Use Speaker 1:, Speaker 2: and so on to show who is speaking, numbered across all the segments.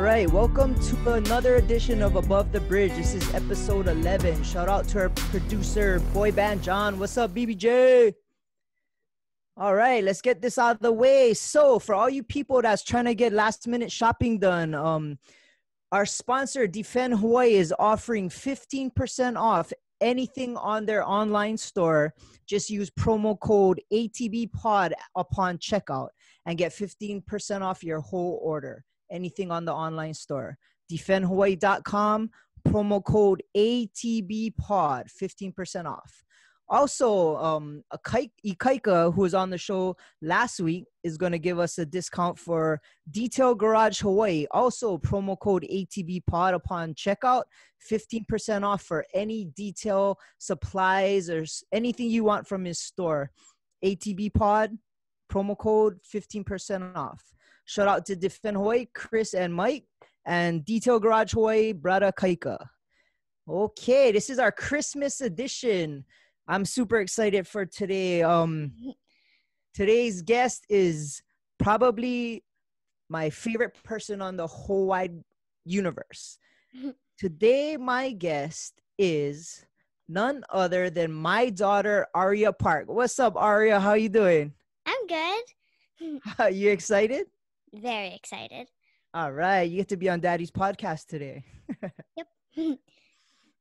Speaker 1: right, welcome to another edition of Above the Bridge. This is episode 11. Shout out to our producer, boy band John. What's up, BBJ? All right, let's get this out of the way. So, for all you people that's trying to get last-minute shopping done, our sponsor, Defend Hawaii, is offering 15% off anything on their online store. Just use promo code ATBPOD upon checkout and get 15% off your whole order. Anything on the online store. defendhawaii.com, promo code ATBPOD, 15% off. Also, Ikaika, who was on the show last week, is going to give us a discount for Detail Garage Hawaii. Also, promo code ATBPOD upon checkout, 15% off for any detail supplies or anything you want from his store. ATBPOD, promo code 15% off. Shout out to Defend Hawaii, Chris and Mike, and Detail Garage Hawaii, Brada Kaika. Okay, this is our Christmas edition. I'm super excited for today. Today's guest is probably my favorite person on the whole wide universe. Today, my guest is none other than my daughter, Aria Park. What's up, Aria? How you doing?
Speaker 2: I'm good.
Speaker 1: You excited?
Speaker 2: Very excited.
Speaker 1: All right, you get to be on Daddy's podcast today.
Speaker 2: Yep.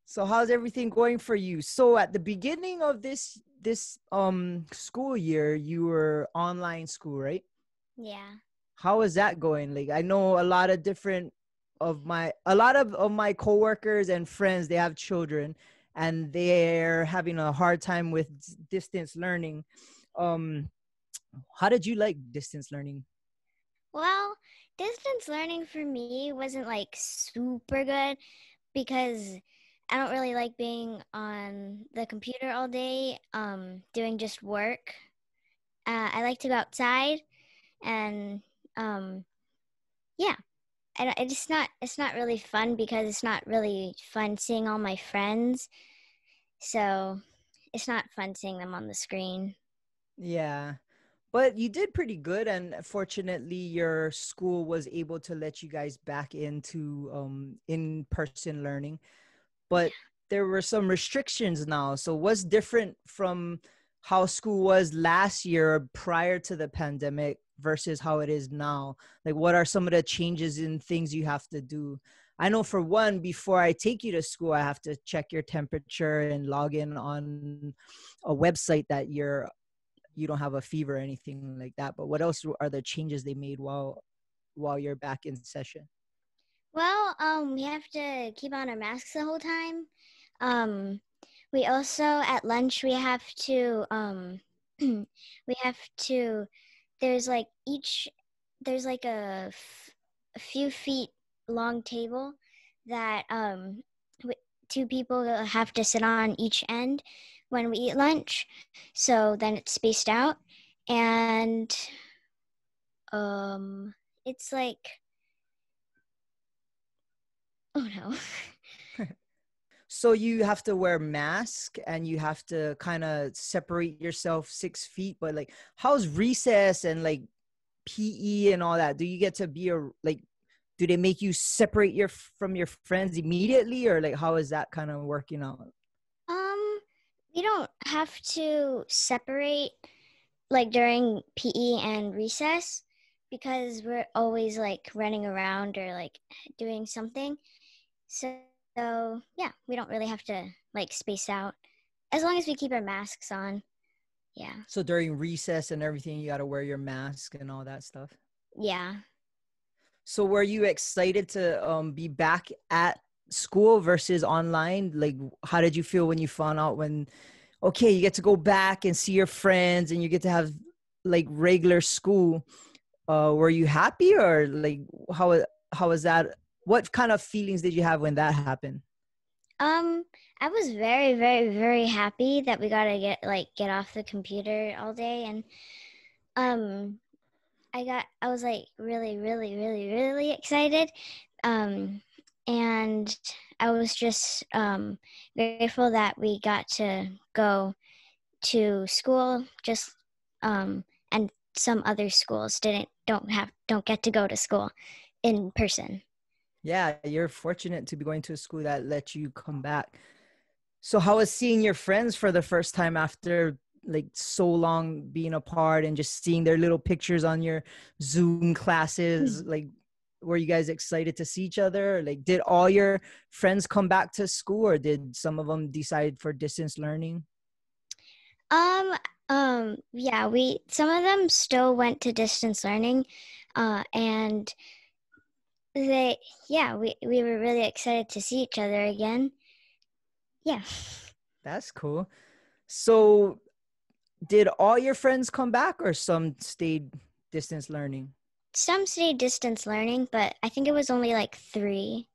Speaker 1: So how's everything going for you? So at the beginning of this school year, you were online school, right?
Speaker 2: Yeah.
Speaker 1: How is that going? Like, I know a lot of my coworkers and friends, they have children and they're having a hard time with distance learning. How did you like distance learning?
Speaker 2: Well, distance learning for me wasn't like super good because I don't really like being on the computer all day, doing just work. I like to go outside and yeah. It's not really fun because it's not really fun seeing all my friends. So it's not fun seeing them on the screen.
Speaker 1: Yeah. But you did pretty good, and fortunately, your school was able to let you guys back into in-person learning. But there were some restrictions now. So what's different from how school was last year prior to the pandemic versus how it is now? Like, what are some of the changes in things you have to do? I know for one, before I take you to school, I have to check your temperature and log in on a website that you don't have a fever or anything like that. But what else are the changes they made while you're back in session?
Speaker 2: Well, we have to keep on our masks the whole time. We also at lunch we have to there's like a few feet long table that two people have to sit on each end when we eat lunch, so then it's spaced out, and it's like, oh no.
Speaker 1: So you have to wear mask and you have to kind of separate yourself 6 feet, but like, how's recess and like PE and all that? Do you get to be do they make you separate from your friends immediately, or like, how is that kind of working out?
Speaker 2: We don't have to separate like during PE and recess because we're always like running around or like doing something. So yeah, we don't really have to like space out as long as we keep our masks on. Yeah.
Speaker 1: So during recess and everything, you got to wear your mask and all that stuff.
Speaker 2: Yeah.
Speaker 1: So were you excited to be back at school versus online? Like, how did you feel when you found out okay, you get to go back and see your friends and you get to have like regular school? Were you happy, or like, how was that? What kind of feelings did you have when that happened?
Speaker 2: I was very, very, very happy that we got to get off the computer all day, and I was like really, really, really, really excited. And I was just grateful that we got to go to school, and some other schools don't get to go to school in person.
Speaker 1: Yeah, you're fortunate to be going to a school that let you come back. So how was seeing your friends for the first time after like so long being apart and just seeing their little pictures on your Zoom classes? Like, were you guys excited to see each other? Like, did all your friends come back to school, or did some of them decide for distance learning?
Speaker 2: Um, yeah, we some of them still went to distance learning, and they, yeah, we were really excited to see each other again. Yeah.
Speaker 1: That's cool. So did all your friends come back, or some stayed distance learning?
Speaker 2: Some stayed distance learning, but I think it was only like three.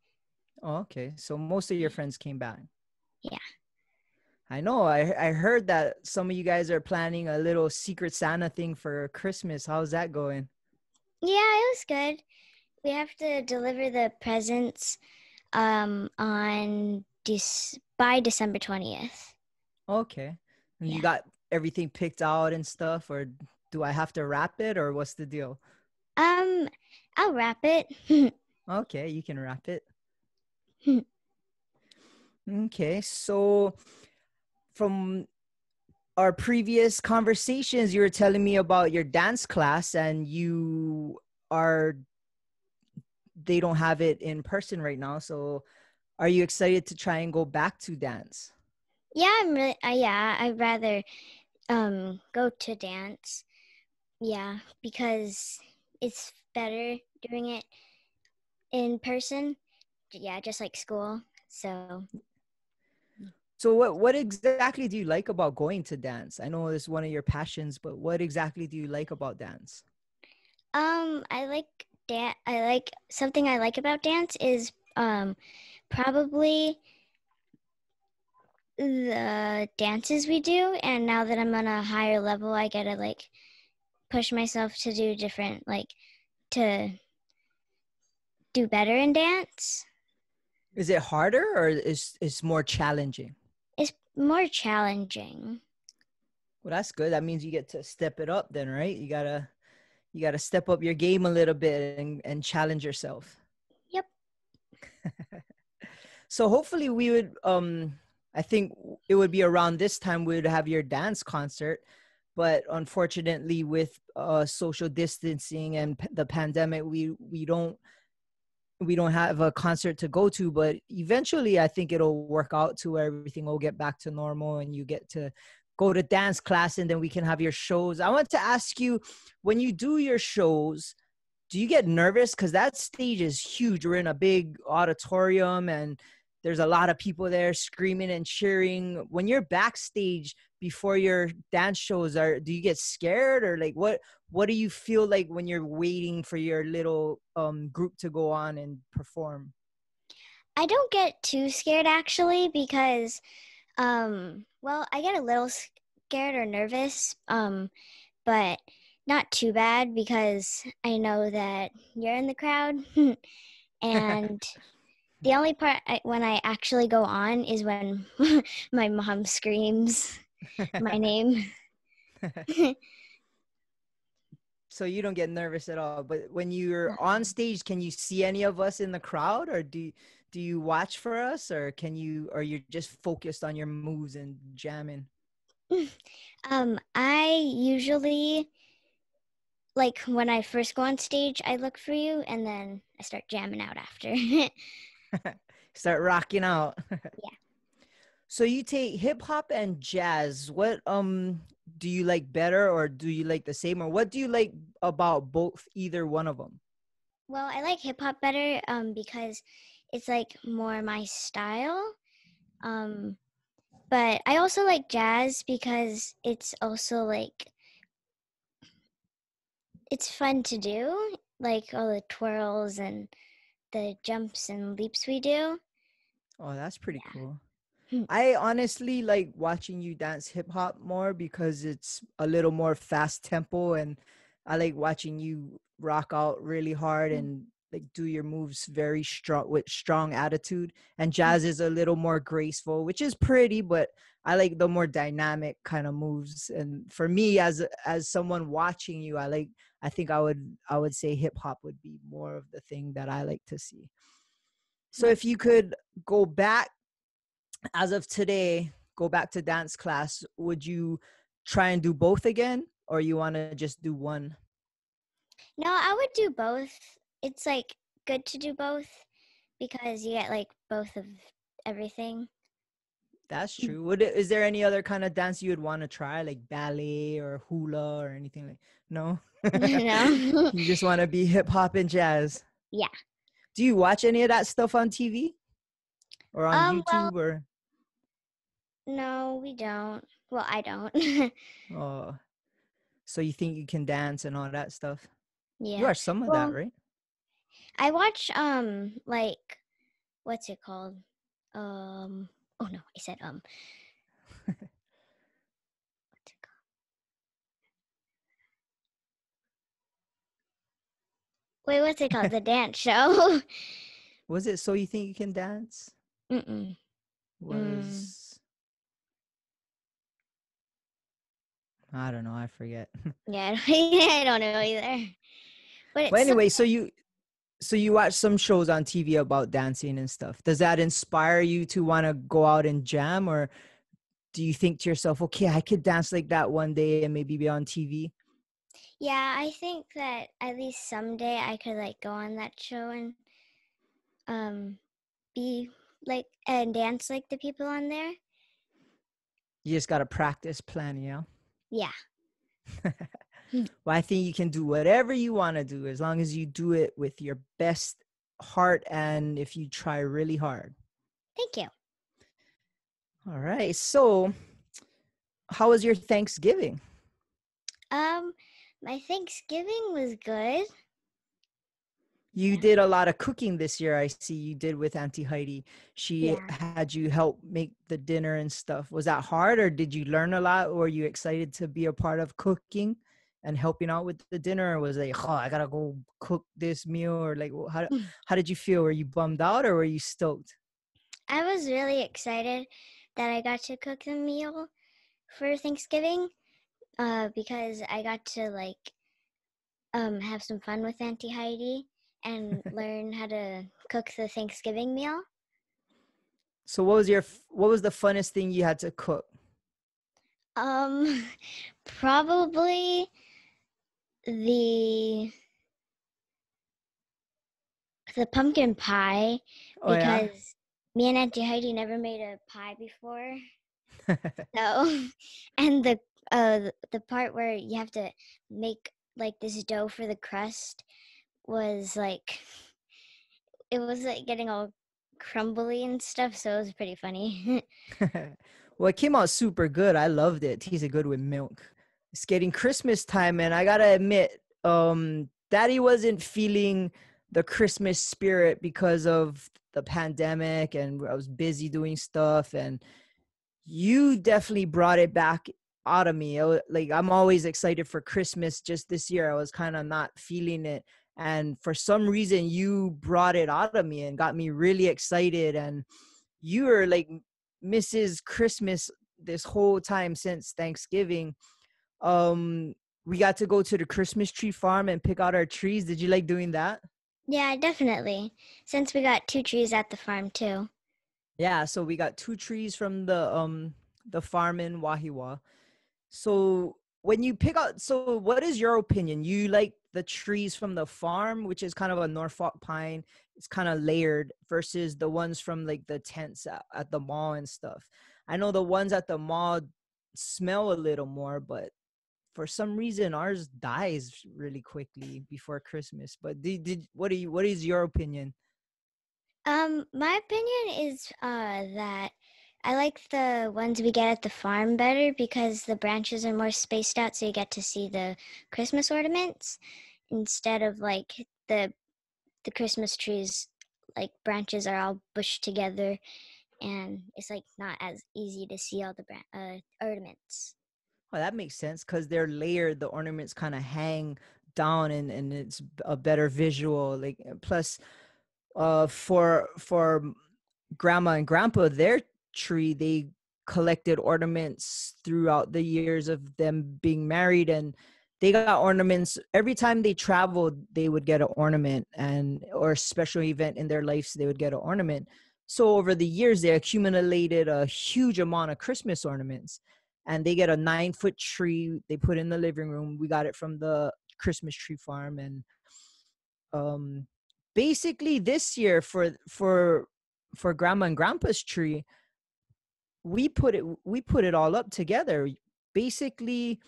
Speaker 1: Oh, okay. So most of your friends came back.
Speaker 2: Yeah.
Speaker 1: I know. I heard that some of you guys are planning a little secret Santa thing for Christmas. How's that going?
Speaker 2: Yeah, it was good. We have to deliver the presents on by December 20th.
Speaker 1: Okay. And you
Speaker 2: Yeah.
Speaker 1: got everything picked out and stuff, or do I have to wrap it, or what's the deal?
Speaker 2: Um, I'll wrap it.
Speaker 1: Okay, you can wrap it. Okay. So from our previous conversations, you were telling me about your dance class, and are they don't have it in person right now. So are you excited to try and go back to dance?
Speaker 2: Yeah, I'm really yeah, I'd rather go to dance. Yeah, because it's better doing it in person. Yeah, just like school. So,
Speaker 1: So what exactly do you like about going to dance? I know it's one of your passions, but what exactly do you like about dance?
Speaker 2: I like I like something I like about dance is probably the dances we do, and now that I'm on a higher level, I get to like push myself to do different, like to do better in dance.
Speaker 1: Is it harder, or is more challenging?
Speaker 2: It's more challenging.
Speaker 1: Well, that's good. That means you get to step it up then, right? You gotta step up your game a little bit and challenge yourself.
Speaker 2: Yep.
Speaker 1: So hopefully we would I think it would be around this time we would have your dance concert, but unfortunately with social distancing and the pandemic, we don't have a concert to go to. But eventually I think it'll work out to where everything will get back to normal and you get to go to dance class, and then we can have your shows. I want to ask you, when you do your shows, do you get nervous? Because that stage is huge. We're in a big auditorium and there's a lot of people there screaming and cheering. When you're backstage before your dance shows, do you get scared, or like what do you feel like when you're waiting for your little group to go on and perform?
Speaker 2: I don't get too scared actually because well, I get a little scared or nervous, but not too bad because I know that you're in the crowd. And the only part when I actually go on is when my mom screams my name.
Speaker 1: So you don't get nervous at all. But when you're on stage, can you see any of us in the crowd, or do you watch for us, or or you're just focused on your moves and jamming?
Speaker 2: I usually, like when I first go on stage, I look for you and then I start jamming out after. Yeah.
Speaker 1: Start rocking out. So you take hip hop and jazz. What do you like better, or do you like the same, or what do you like about both, either one of them?
Speaker 2: Well, I like hip hop better because it's like more my style. Um, but I also like jazz because it's also like it's fun to do, like all the twirls and the jumps and leaps we do.
Speaker 1: Oh, that's pretty cool.
Speaker 2: Yeah.
Speaker 1: I honestly like watching you dance hip hop more because it's a little more fast tempo, and I like watching you rock out really hard and like do your moves very strong with strong attitude. And jazz is a little more graceful, which is pretty, but I like the more dynamic kind of moves. And for me, as someone watching you, I think I would say hip hop would be more of the thing that I like to see. So if you could go back as of today, go back to dance class, would you try and do both again, or you want to just do one?
Speaker 2: No, I would do both. It's like good to do both because you get like both of everything.
Speaker 1: That's true. Is there any other kind of dance you would want to try, like ballet or hula or anything like? No.
Speaker 2: No.
Speaker 1: You just want to be hip hop and jazz.
Speaker 2: Yeah.
Speaker 1: Do you watch any of that stuff on TV or on
Speaker 2: Well,
Speaker 1: YouTube or?
Speaker 2: no, we don't. Well, I don't.
Speaker 1: Oh, so you think you can dance and all that stuff? You
Speaker 2: Yeah.
Speaker 1: watch some of that,
Speaker 2: Well,
Speaker 1: right?
Speaker 2: I watch like what's it called? Oh no, I said what's it called? Wait, what's it called? The dance show.
Speaker 1: Was it So You Think You Can Dance?
Speaker 2: Mm-mm.
Speaker 1: Was I don't know, I forget.
Speaker 2: Yeah, I don't know either. But
Speaker 1: But
Speaker 2: it's
Speaker 1: anyway, so you watch some shows on TV about dancing and stuff. Does that inspire you to want to go out and jam, or do you think to yourself, okay, I could dance like that one day and maybe be on TV?
Speaker 2: yeah, I think that at least someday I could like go on that show and be like and dance like the people on there.
Speaker 1: You just got to practice plan,
Speaker 2: Yeah.
Speaker 1: Well, I think you can do whatever you want to do as long as you do it with your best heart and if you try really hard.
Speaker 2: Thank you.
Speaker 1: All right. So, how was your Thanksgiving?
Speaker 2: My Thanksgiving was good.
Speaker 1: You did a lot of cooking this year. I see you did with Auntie Heidi. She
Speaker 2: Yeah.
Speaker 1: had you help make the dinner and stuff. Was that hard, or did you learn a lot? Or were you excited to be a part of cooking and helping out with the dinner? Or was it like, oh, I gotta go cook this meal? Or like, how did you feel? Were you bummed out or were you stoked?
Speaker 2: I was really excited that I got to cook the meal for Thanksgiving because I got to like have some fun with Auntie Heidi and learn how to cook the Thanksgiving meal.
Speaker 1: So what was the funnest thing you had to cook?
Speaker 2: Probably the pumpkin pie
Speaker 1: Oh yeah.
Speaker 2: because me and Auntie Heidi never made a pie before. So, and the part where you have to make like this dough for the crust was like it was like getting all crumbly and stuff, so it was pretty funny.
Speaker 1: Well, it came out super good. I loved it. It tasted good with milk. It's getting Christmas time, and I gotta admit, Daddy wasn't feeling the Christmas spirit because of the pandemic, and I was busy doing stuff. And you definitely brought it back out of me. Like I'm always excited for Christmas. Just this year, I was kind of not feeling it, and for some reason, you brought it out of me and got me really excited. And you were like Mrs. Christmas this whole time since Thanksgiving. Um, we got to go to the Christmas tree farm and pick out our trees. Did you like doing that?
Speaker 2: Yeah, definitely. Since we got 2 trees at the farm too.
Speaker 1: Yeah, so we got 2 trees from the farm in Wahiwa. So when you pick out, so what is your opinion? You like the trees from the farm, which is kind of a Norfolk pine. It's kind of layered versus the ones from like the tents at the mall and stuff. I know the ones at the mall smell a little more, but for some reason ours dies really quickly before Christmas. But what is your opinion?
Speaker 2: My opinion is that I like the ones we get at the farm better because the branches are more spaced out so you get to see the Christmas ornaments instead of like the Christmas trees like branches are all bushed together and it's like not as easy to see all the ornaments.
Speaker 1: Oh, that makes sense because they're layered. The ornaments kind of hang down, and it's a better visual. Like plus, for grandma and grandpa, their tree, they collected ornaments throughout the years of them being married, and they got ornaments every time they traveled. They would get an ornament, and or a special event in their lives, they would get an ornament. So over the years, they accumulated a huge amount of Christmas ornaments, and they get a 9-foot tree. They put in the living room. We got it from the Christmas tree farm, and um, basically this year for Grandma and Grandpa's tree, we put it all up together. Basically,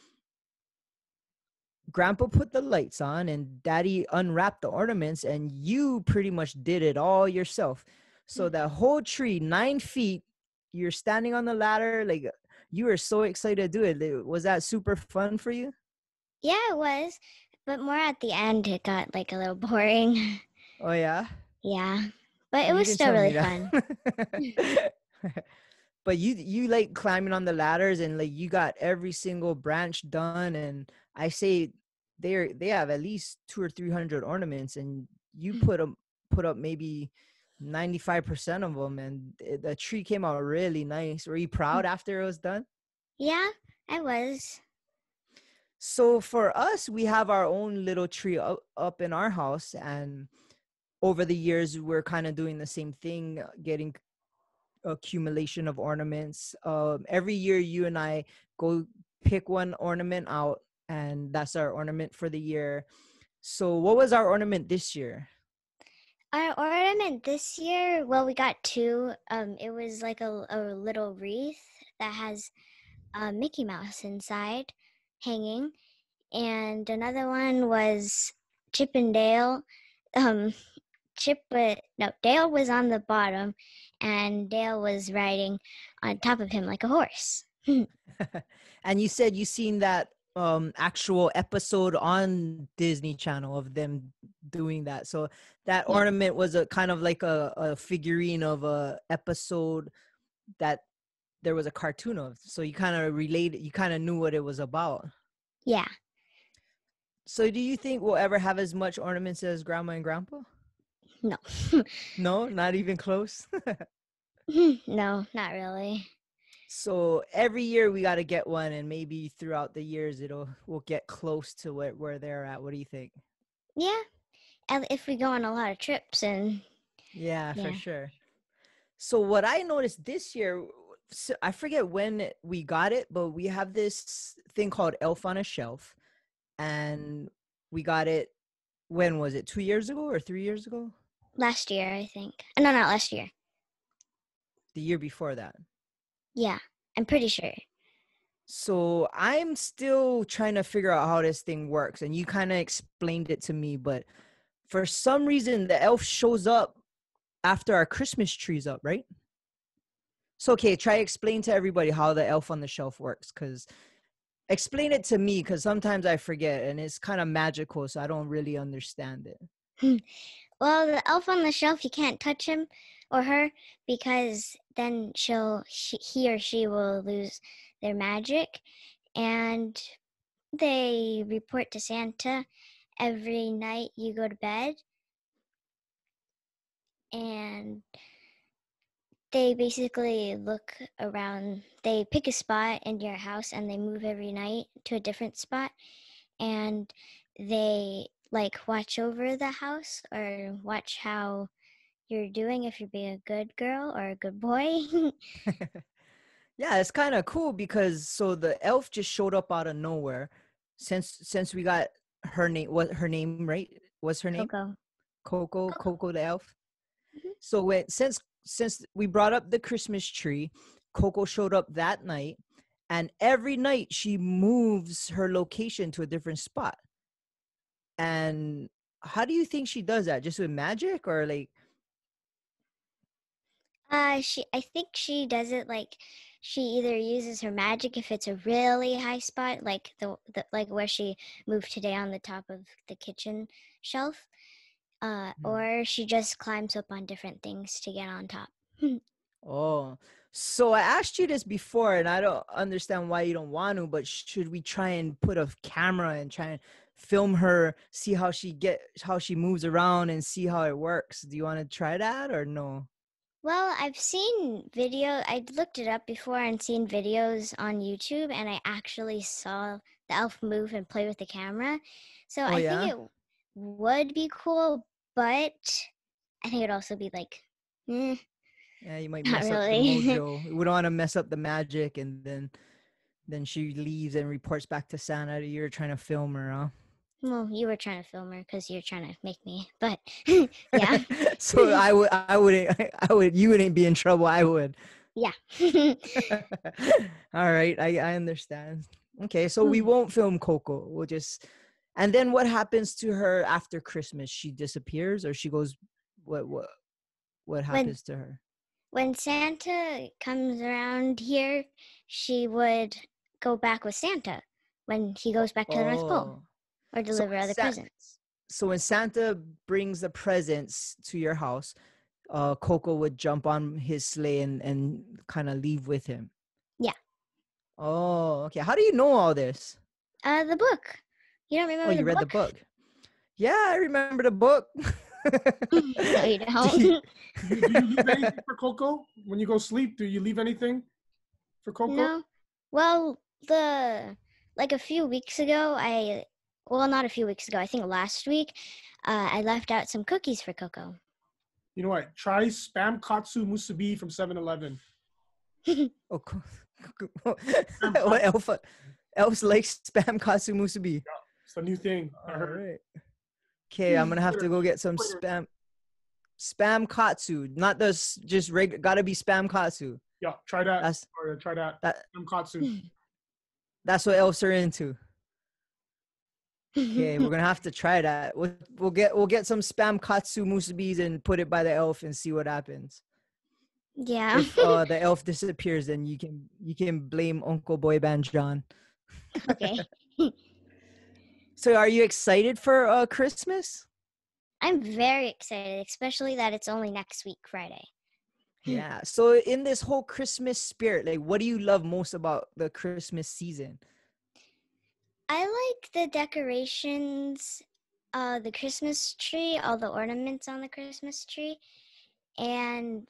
Speaker 1: Grandpa put the lights on and Daddy unwrapped the ornaments, and you pretty much did it all yourself. So that whole tree, 9 feet, you're standing on the ladder, like you were so excited to do it. Was that super fun for you?
Speaker 2: Yeah, it was. But more at the end, it got like a little boring.
Speaker 1: Oh yeah.
Speaker 2: Yeah. But it
Speaker 1: You
Speaker 2: was
Speaker 1: didn't
Speaker 2: still
Speaker 1: tell
Speaker 2: really
Speaker 1: me
Speaker 2: fun.
Speaker 1: that. But you like climbing on the ladders, and like you got every single branch done, and I say they have at least 200 or 300 ornaments, and you put up maybe 95% of them, and the tree came out really nice. Were you proud after it was done?
Speaker 2: Yeah, I was.
Speaker 1: So for us, we have our own little tree up in our house, and over the years we're kind of doing the same thing, getting accumulation of ornaments. Every year you and I go pick one ornament out, and that's our ornament for the year. So what was our ornament this year?
Speaker 2: Our ornament this year, well, we got two. It was like a little wreath that has a Mickey Mouse inside hanging. And another one was Chip and Dale. Um, Dale was on the bottom, and Dale was riding on top of him like a horse.
Speaker 1: And you said you seen that actual episode on Disney Channel of them doing that. So that
Speaker 2: Yeah,
Speaker 1: ornament was a kind of like a figurine of a episode that there was a cartoon of. So you kind of related, you kind of knew what it was about.
Speaker 2: yeah,
Speaker 1: So do you think we'll ever have as much ornaments as Grandma and Grandpa?
Speaker 2: no,
Speaker 1: No, not even close.
Speaker 2: no, not really.
Speaker 1: So every year we got to get one, and maybe throughout the years we'll get close to where they're at. What do you think?
Speaker 2: Yeah, and if we go on a lot of trips and
Speaker 1: Yeah, for
Speaker 2: yeah,
Speaker 1: sure. So what I noticed this year, so I forget when we got it, but we have this thing called Elf on a Shelf, and we got it. When was it? 2 years ago or 3 years ago?
Speaker 2: last year I think. No, not last year.
Speaker 1: The year before that.
Speaker 2: Yeah, I'm pretty sure.
Speaker 1: So I'm still trying to figure out how this thing works, and you kind of explained it to me, but for some reason the elf shows up after our Christmas tree's up, right? So okay, try explain to everybody how the elf on the shelf works, because explain it to me, because sometimes I forget, and it's kind of magical, so I don't really understand it.
Speaker 2: Well, the elf on the shelf, you can't touch him or her because then he or she will lose their magic. And they report to Santa every night you go to bed. And they basically look around, they pick a spot in your house and they move every night to a different spot. And they like watch over the house or watch how you're doing, if you're being a good girl or a good boy.
Speaker 1: Yeah, it's kind of cool because so the elf just showed up out of nowhere. Since we got her name, what her name, right? What's her name?
Speaker 2: Coco.
Speaker 1: Coco the elf.
Speaker 2: Mhm.
Speaker 1: So when since we brought up the Christmas tree, Coco showed up that night, and every night she moves her location to a different spot. And how do you think she does that? Just with magic, or like?
Speaker 2: I think she does it like she either uses her magic if it's a really high spot, like the like where she moved today on the top of the kitchen shelf, or she just climbs up on different things to get on top.
Speaker 1: Oh, so I asked you this before, and I don't understand why you don't want to, but should we try and put a camera and try and film her, see how she moves around and see how it works? Do you want to try that or no?
Speaker 2: Well, I've seen video. I looked it up before and seen videos on YouTube, and I actually saw the elf move and play with the camera. So
Speaker 1: Oh
Speaker 2: I think
Speaker 1: yeah.
Speaker 2: it would be cool, but I think it'd also be like,
Speaker 1: Yeah, you might
Speaker 2: not
Speaker 1: mess up the
Speaker 2: really.
Speaker 1: mojo. We don't want to mess up the magic, and then she leaves and reports back to Santa that you're trying to film her,
Speaker 2: Well, you were trying to film her because you're trying to make me, but
Speaker 1: huh?
Speaker 2: yeah.
Speaker 1: So you wouldn't be in trouble. I would.
Speaker 2: Yeah.
Speaker 1: All right, I understand. Okay, so we won't film Coco. We'll just, and then what happens to her after Christmas? She disappears, or she goes. What
Speaker 2: when
Speaker 1: happens to her?
Speaker 2: when Santa comes around here, she would go back with Santa when he goes back to the North Pole
Speaker 1: Oh,
Speaker 2: or
Speaker 1: so
Speaker 2: deliver other presents.
Speaker 1: when Santa brings the presents to your house, Coco would jump on his sleigh and kind of leave with him.
Speaker 2: Yeah.
Speaker 1: Oh, okay. How do you know all this?
Speaker 2: The book. You don't
Speaker 1: Oh,
Speaker 2: remember
Speaker 1: you
Speaker 2: the
Speaker 1: read the
Speaker 2: book?
Speaker 1: book. Yeah, I remember the book.
Speaker 2: No, you
Speaker 1: Do you-
Speaker 2: don't.
Speaker 3: Do you leave anything for Coco when you go sleep? Do you leave anything for Coco?
Speaker 2: No. Well, like a few weeks ago, not a few weeks ago, I think last week, I left out some cookies for Coco.
Speaker 3: You know what? Try spam katsu musubi from 7-Eleven.
Speaker 1: Oh, what elves like spam katsu musubi?
Speaker 3: It's a new thing. I
Speaker 1: All
Speaker 3: heard.
Speaker 1: right. Okay, I'm gonna have to go get some spam katsu. Not just gotta be spam katsu.
Speaker 3: Yeah, try that.
Speaker 1: That's
Speaker 3: Or try that.
Speaker 1: that.
Speaker 3: Spam katsu.
Speaker 1: That's what elves are into. Okay, we're gonna have to try that. We'll get some spam katsu musubis and put it by the elf and see what happens.
Speaker 2: Yeah.
Speaker 1: If the elf disappears, then you can blame Uncle Boy Band John.
Speaker 2: Okay.
Speaker 1: So, are you excited for Christmas?
Speaker 2: I'm very excited, especially that it's only next week, Friday.
Speaker 1: Yeah. So, in this whole Christmas spirit, like, what do you love most about the Christmas season?
Speaker 2: I like the decorations, the Christmas tree, all the ornaments on the Christmas tree, and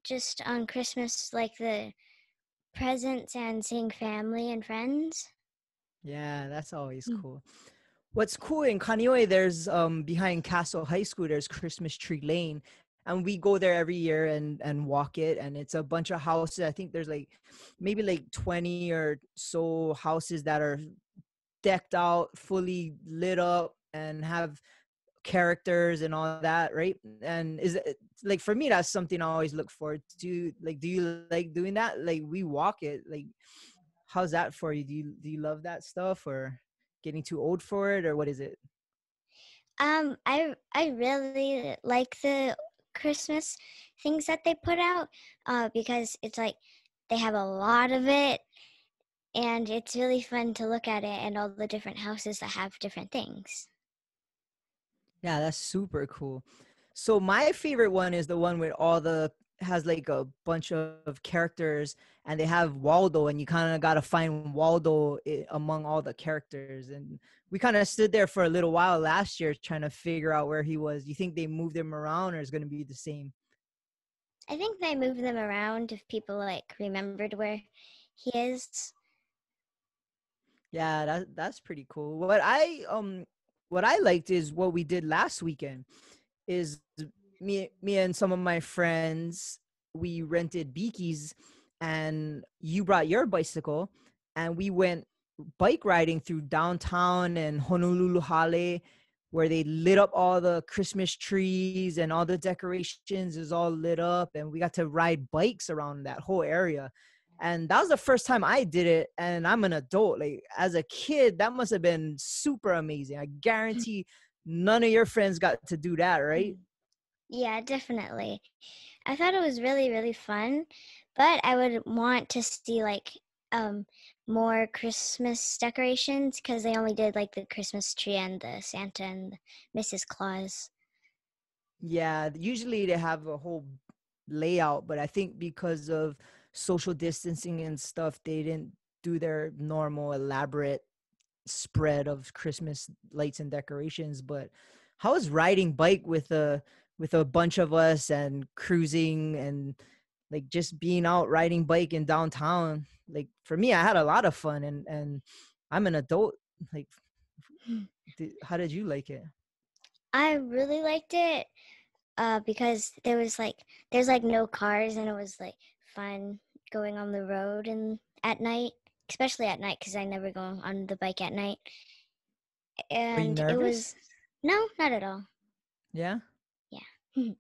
Speaker 2: just on Christmas, like the presents and seeing family and friends.
Speaker 1: Yeah, that's always cool. What's cool in Kaneohe, there's behind Castle High School, there's Christmas Tree Lane, and we go there every year and walk it, and it's a bunch of houses. I think there's maybe 20 or so houses that are decked out, fully lit up, and have characters and all that, right? And is it like, for me, that's something I always look forward to. Like, do you like doing that? Like, we walk it. Like, how's that for you? Do you love that stuff, or getting too old for it, or what is it?
Speaker 2: I really like the Christmas things that they put out, because it's like they have a lot of it, and it's really fun to look at it and all the different houses that have different things.
Speaker 1: Yeah, that's super cool. So my favorite one is the one with has like a bunch of characters, and they have Waldo, and you kind of got to find Waldo among all the characters. And we kind of stood there for a little while last year trying to figure out where he was. You think they moved him around, or is going to be the same?
Speaker 2: I think they move them around if people like remembered where he is.
Speaker 1: Yeah, that's pretty cool. What I liked is what we did last weekend is me and some of my friends, we rented Beakies, and you brought your bicycle, and we went bike riding through downtown and Honolulu Hale, where they lit up all the Christmas trees and all the decorations is all lit up, and we got to ride bikes around that whole area. And that was the first time I did it, and I'm an adult. Like, as a kid, that must have been super amazing. I guarantee none of your friends got to do that, right?
Speaker 2: Yeah, definitely. I thought it was really, really fun, but I would want to see like more Christmas decorations because they only did like the Christmas tree and the Santa and Mrs. Claus.
Speaker 1: Yeah, usually they have a whole layout, but I think because of social distancing and stuff, they didn't do their normal elaborate spread of Christmas lights and decorations. But how is riding bike with a bunch of us and cruising and like just being out riding bike in downtown? Like, for me, I had a lot of fun, and I'm an adult Like, how did you like it?
Speaker 2: I really liked it because there's like no cars, and it was like fun going on the road and at night, especially at night because I never go on the bike at night.
Speaker 1: Were you
Speaker 2: And it
Speaker 1: nervous?
Speaker 2: was no, not at all.
Speaker 1: Yeah.
Speaker 2: Yeah.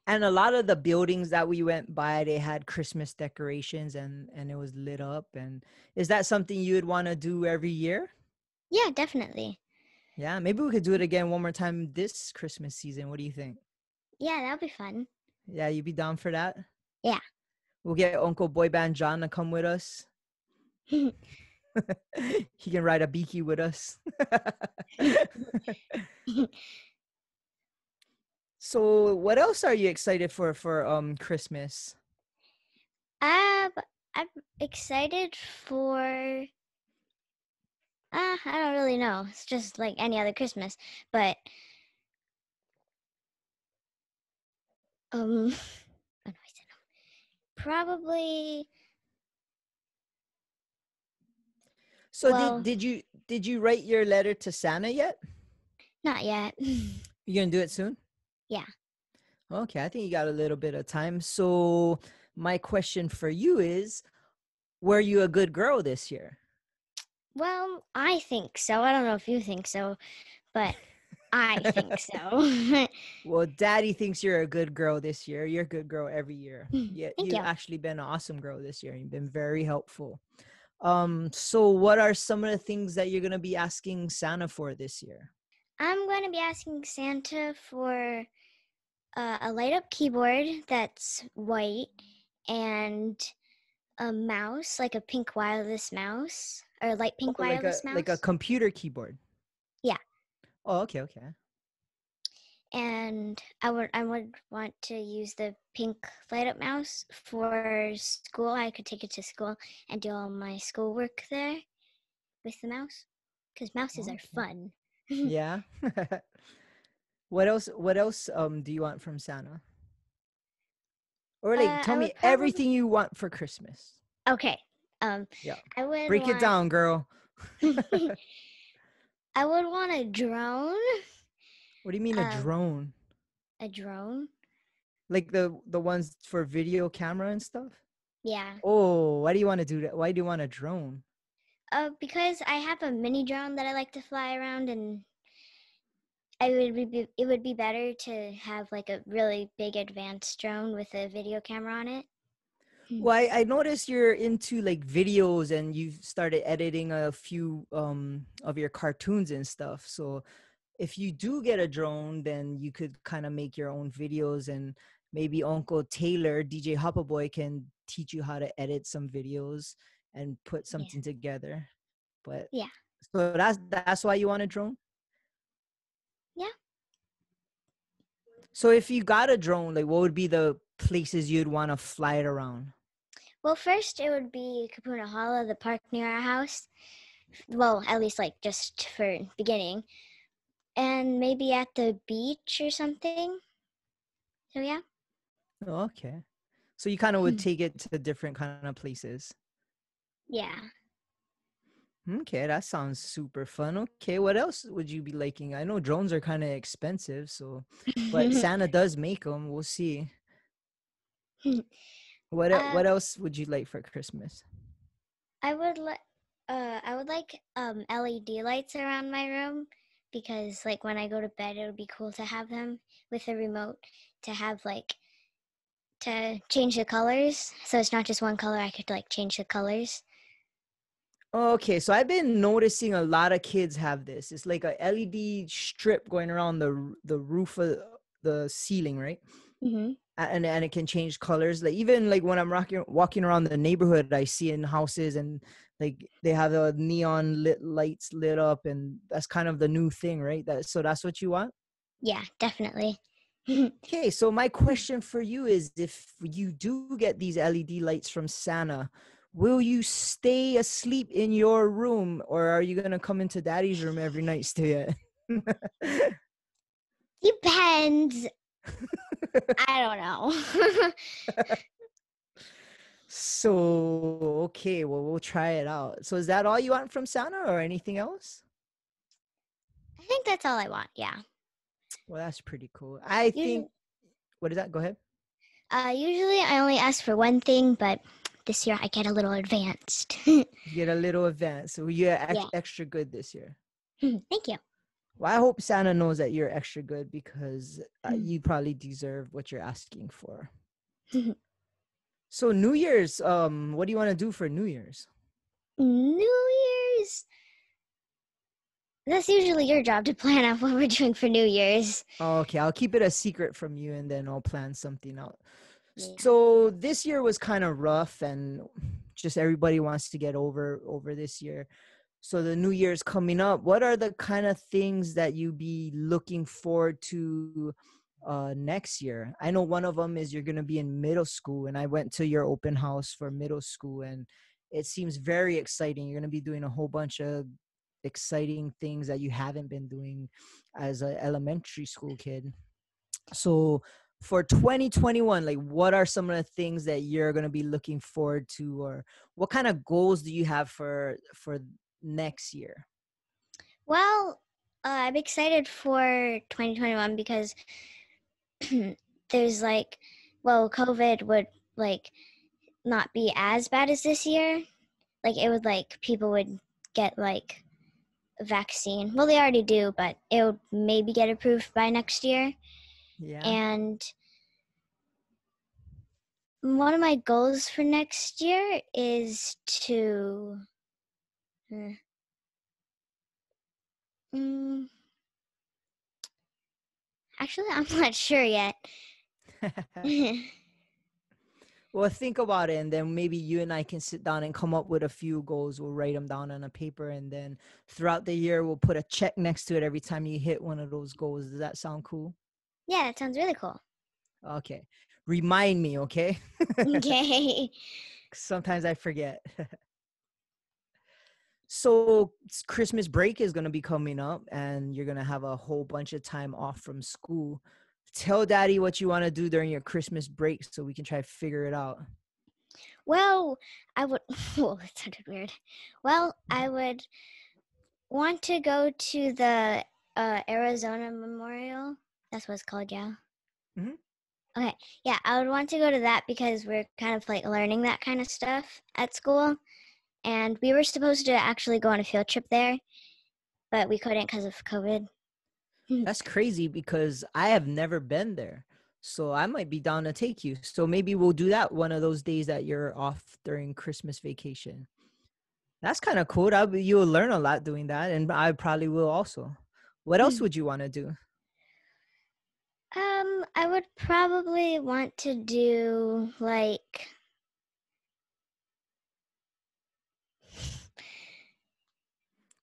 Speaker 1: And a lot of the buildings that we went by, they had Christmas decorations and it was lit up. And is that something you would want to do every year?
Speaker 2: Yeah, definitely.
Speaker 1: Yeah, maybe we could do it again one more time this Christmas season. What do you think?
Speaker 2: Yeah, that'll be fun.
Speaker 1: Yeah, you be down for that?
Speaker 2: Yeah.
Speaker 1: We'll get Uncle Boy Band John to come with us. He can ride a beaky with us. So what else are you excited for Christmas?
Speaker 2: I'm excited for I don't really know. It's just like any other Christmas, but oh no, I said no. Probably.
Speaker 1: So
Speaker 2: Well,
Speaker 1: did you write your letter to Santa yet?
Speaker 2: not yet.
Speaker 1: You gonna do it soon?
Speaker 2: Yeah.
Speaker 1: Okay, I think you got a little bit of time. So my question for you is, were you a good girl this year?
Speaker 2: Well, I think so. I don't know if you think so, but I think so.
Speaker 1: Well, Daddy thinks you're a good girl this year. You're a good girl every year. Yeah,
Speaker 2: Thank
Speaker 1: you've
Speaker 2: you.
Speaker 1: actually been an awesome girl this year. You've been very helpful. So what are some of the things that you're gonna be asking Santa for this year?
Speaker 2: I'm going to be asking Santa for a light up keyboard that's white and a mouse, like a pink wireless mouse or light pink
Speaker 1: Oh,
Speaker 2: wireless
Speaker 1: like a
Speaker 2: mouse.
Speaker 1: computer keyboard.
Speaker 2: Yeah.
Speaker 1: Oh, okay.
Speaker 2: And I would want to use the pink light up mouse for school. I could take it to school and do all my schoolwork there with the mouse because mouses are fun.
Speaker 1: Yeah. What else do you want from Santa? Or like tell
Speaker 2: I
Speaker 1: me
Speaker 2: would probably
Speaker 1: everything you want for Christmas.
Speaker 2: okay.
Speaker 1: Yeah.
Speaker 2: I would
Speaker 1: Break it down, girl.
Speaker 2: I would want a drone.
Speaker 1: What do you mean a drone?
Speaker 2: A drone?
Speaker 1: Like the ones for video camera and stuff?
Speaker 2: Yeah.
Speaker 1: Oh, why do you want to do that? Why do you want a drone?
Speaker 2: Because I have a mini drone that I like to fly around, and it would be better to have like a really big advanced drone with a video camera on it.
Speaker 1: Well, I noticed you're into like videos and you've started editing a few of your cartoons and stuff. So if you do get a drone, then you could kind of make your own videos, and maybe Uncle Taylor, DJ Hopper Boy, can teach you how to edit some videos and put something together. But
Speaker 2: yeah.
Speaker 1: So that's why you want a drone?
Speaker 2: Yeah.
Speaker 1: So if you got a drone, like what would be the places you'd want to fly it around?
Speaker 2: Well, first it would be Kapuna Hollow, the park near our house. Well, at least like just for beginning. And maybe at the beach or something. So yeah.
Speaker 1: Oh, okay. So you kind of would take it to different kind of places.
Speaker 2: Yeah.
Speaker 1: Okay, that sounds super fun. Okay, what else would you be liking? I know drones are kind of expensive, so but Santa does make them. We'll see. What else would you like for Christmas?
Speaker 2: I would like LED lights around my room because like when I go to bed it would be cool to have them with a remote to have like to change the colors. So it's not just one color, I could like change the colors.
Speaker 1: Okay, so I've been noticing a lot of kids have this. It's like a LED strip going around the roof of the ceiling, right?
Speaker 2: Mm-hmm.
Speaker 1: And it can change colors. Like even like when I'm walking around the neighborhood, I see in houses and like they have the neon lit lights lit up, and that's kind of the new thing, right? So that's what you want?
Speaker 2: Yeah, definitely.
Speaker 1: Okay, so my question for you is, if you do get these LED lights from Santa, will you stay asleep in your room, or are you gonna come into Daddy's room every night, stay at?
Speaker 2: Depends. I don't know.
Speaker 1: So, okay, well, we'll try it out. So is that all you want from Santa or anything else?
Speaker 2: I think that's all I want. Yeah.
Speaker 1: Well, that's pretty cool. I think,
Speaker 2: Usually,
Speaker 1: what is that? Go ahead.
Speaker 2: usually I only ask for one thing, but this year I get a little advanced.
Speaker 1: You get a little advance. So you're
Speaker 2: Yeah.
Speaker 1: extra good this year.
Speaker 2: Thank you.
Speaker 1: Well, I hope Santa knows that you're extra good because you probably deserve what you're asking for. So New Year's, what do you want to do for New Year's?
Speaker 2: New Year's. That's usually your job to plan out what we're doing for New Year's.
Speaker 1: Oh, okay, I'll keep it a secret from you and then I'll plan something out.
Speaker 2: Yeah.
Speaker 1: So this year was kind of rough and just everybody wants to get over this year. So the New Year's coming up. What are the kind of things that you be looking forward to next year? I know one of them is you're going to be in middle school, and I went to your open house for middle school, and it seems very exciting. You're going to be doing a whole bunch of exciting things that you haven't been doing as an elementary school kid. So for 2021, like what are some of the things that you're going to be looking forward to, or what kind of goals do you have for next year?
Speaker 2: Well, I'm excited for 2021 because there's COVID would not be as bad as this year. It would people would get a vaccine. Well, they already do, but it would maybe get approved by next year.
Speaker 1: Yeah.
Speaker 2: And one of my goals for next year is to actually, I'm not sure yet.
Speaker 1: Well, think about it, and then maybe you and I can sit down and come up with a few goals. We'll write them down on a paper, and then throughout the year, we'll put a check next to it every time you hit one of those goals. Does that sound cool?
Speaker 2: Yeah, that sounds really cool.
Speaker 1: Okay. Remind me, okay?
Speaker 2: Okay.
Speaker 1: Sometimes I forget. So Christmas break is going to be coming up, and you're going to have a whole bunch of time off from school. Tell Daddy what you want to do during your Christmas break so we can try to figure it out.
Speaker 2: Well, I would... Oh, that sounded weird. Well, I would want to go to the Arizona Memorial. That's what it's called, yeah?
Speaker 1: Mm-hmm.
Speaker 2: Okay. Yeah, I would want to go to that because we're kind of learning that kind of stuff at school. And we were supposed to actually go on a field trip there, but we couldn't because of COVID.
Speaker 1: That's crazy because I have never been there. So I might be down to take you. So maybe we'll do that one of those days that you're off during Christmas vacation. That's kind of cool. You'll learn a lot doing that, and I probably will also. What else would you want to do?
Speaker 2: I would probably want to do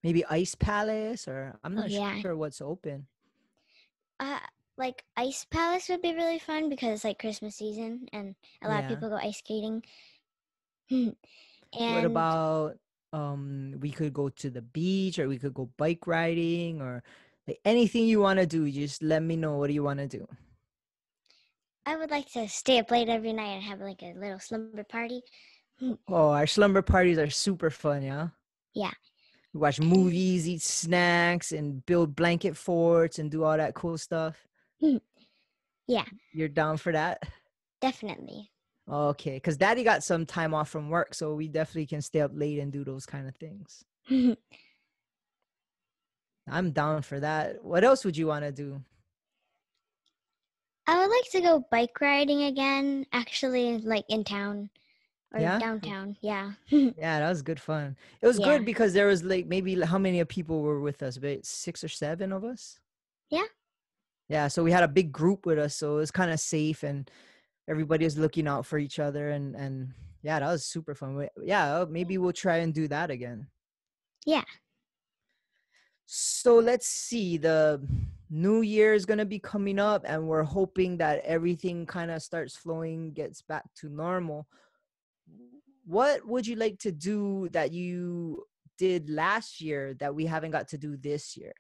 Speaker 1: maybe Ice Palace, or I'm not sure what's open.
Speaker 2: Ice Palace would be really fun because it's Christmas season and a lot of people go ice skating. And
Speaker 1: what about we could go to the beach, or we could go bike riding, or anything you want to do. Just let me know. What do you want to do?
Speaker 2: I would like to stay up late every night and have a little slumber party.
Speaker 1: Oh, our slumber parties are super fun, yeah?
Speaker 2: Yeah.
Speaker 1: We watch movies, eat snacks, and build blanket forts and do all that cool stuff.
Speaker 2: Yeah.
Speaker 1: You're down for that?
Speaker 2: Definitely.
Speaker 1: Okay, because Daddy got some time off from work, so we definitely can stay up late and do those kind of things. I'm down for that. What else would you want to do?
Speaker 2: I would like to go bike riding again, actually, in town. Or downtown, yeah.
Speaker 1: Yeah, that was good fun. It was good because there was maybe how many people were with us? About 6 or 7 of us?
Speaker 2: Yeah.
Speaker 1: Yeah, so we had a big group with us, so it was kind of safe and everybody was looking out for each other, and yeah, that was super fun. Yeah, maybe we'll try and do that again.
Speaker 2: Yeah.
Speaker 1: So let's see, the New Year is going to be coming up, and we're hoping that everything kind of starts flowing, gets back to normal. What would you like to do that you did last year that we haven't got to do this year?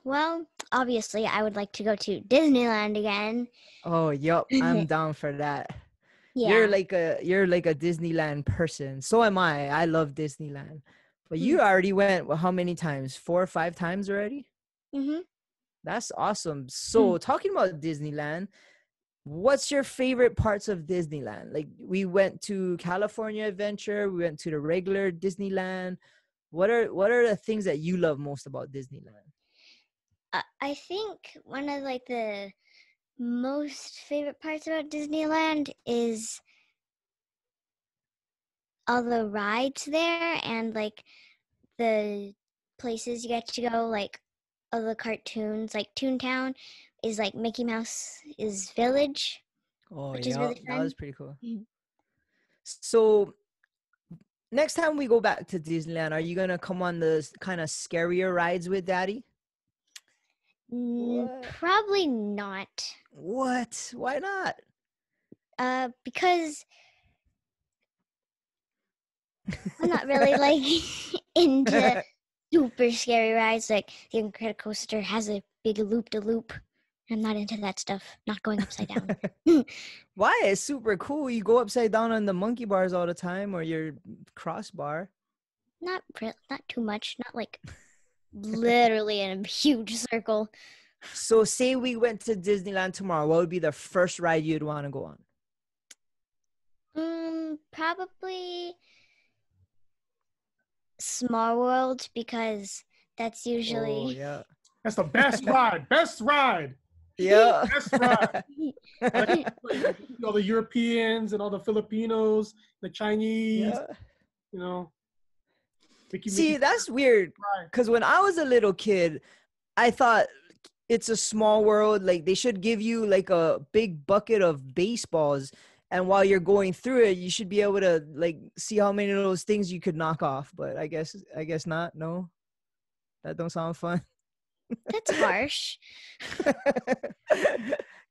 Speaker 2: Well, obviously, I would like to go to Disneyland again.
Speaker 1: Oh, yup. I'm down for that. You're
Speaker 2: Yeah.
Speaker 1: like a Disneyland person. So am I. I love Disneyland. But
Speaker 2: Hmm.
Speaker 1: you already went how many times? 4 or 5 times already?
Speaker 2: Mm-hmm.
Speaker 1: That's awesome. So talking about Disneyland, what's your favorite parts of Disneyland? Like we went to California Adventure, we went to the regular Disneyland. What are the things that you love most about Disneyland?
Speaker 2: I think one of like the most favorite parts about Disneyland is all the rides there and like the places you get to go, like all the cartoons, like Toontown is like Mickey Mouse is village,
Speaker 1: Oh
Speaker 2: which is
Speaker 1: yeah,
Speaker 2: really
Speaker 1: that was
Speaker 2: fun.
Speaker 1: pretty cool.
Speaker 2: Mhm.
Speaker 1: So next time we go back to Disneyland, are you gonna come on the kind of scarier rides with Daddy? What?
Speaker 2: Probably not.
Speaker 1: What? Why not?
Speaker 2: Because I'm not really like into super scary rides. Like the Incredicoaster has a big loop de loop. I'm not into that stuff. Not going upside down.
Speaker 1: Why? It's super cool. You go upside down on the monkey bars all the time or your crossbar.
Speaker 2: Not too much. Not like literally in a huge circle.
Speaker 1: So say we went to Disneyland tomorrow, what would be the first ride you'd want to go on?
Speaker 2: Probably Small World because that's
Speaker 1: Oh
Speaker 2: usually
Speaker 1: yeah.
Speaker 3: That's the best ride. Best ride.
Speaker 1: Yeah.
Speaker 3: Best ride. Like, all the Europeans and all the Filipinos, the Chinese,
Speaker 1: Yeah.
Speaker 3: you know.
Speaker 1: See, that's weird.
Speaker 3: Right.
Speaker 1: Because when I was a little kid, I thought it's a small world. Like they should give you like a big bucket of baseballs. And while you're going through it, you should be able to like see how many of those things you could knock off. But I guess not. No, that don't sound fun.
Speaker 2: that's harsh.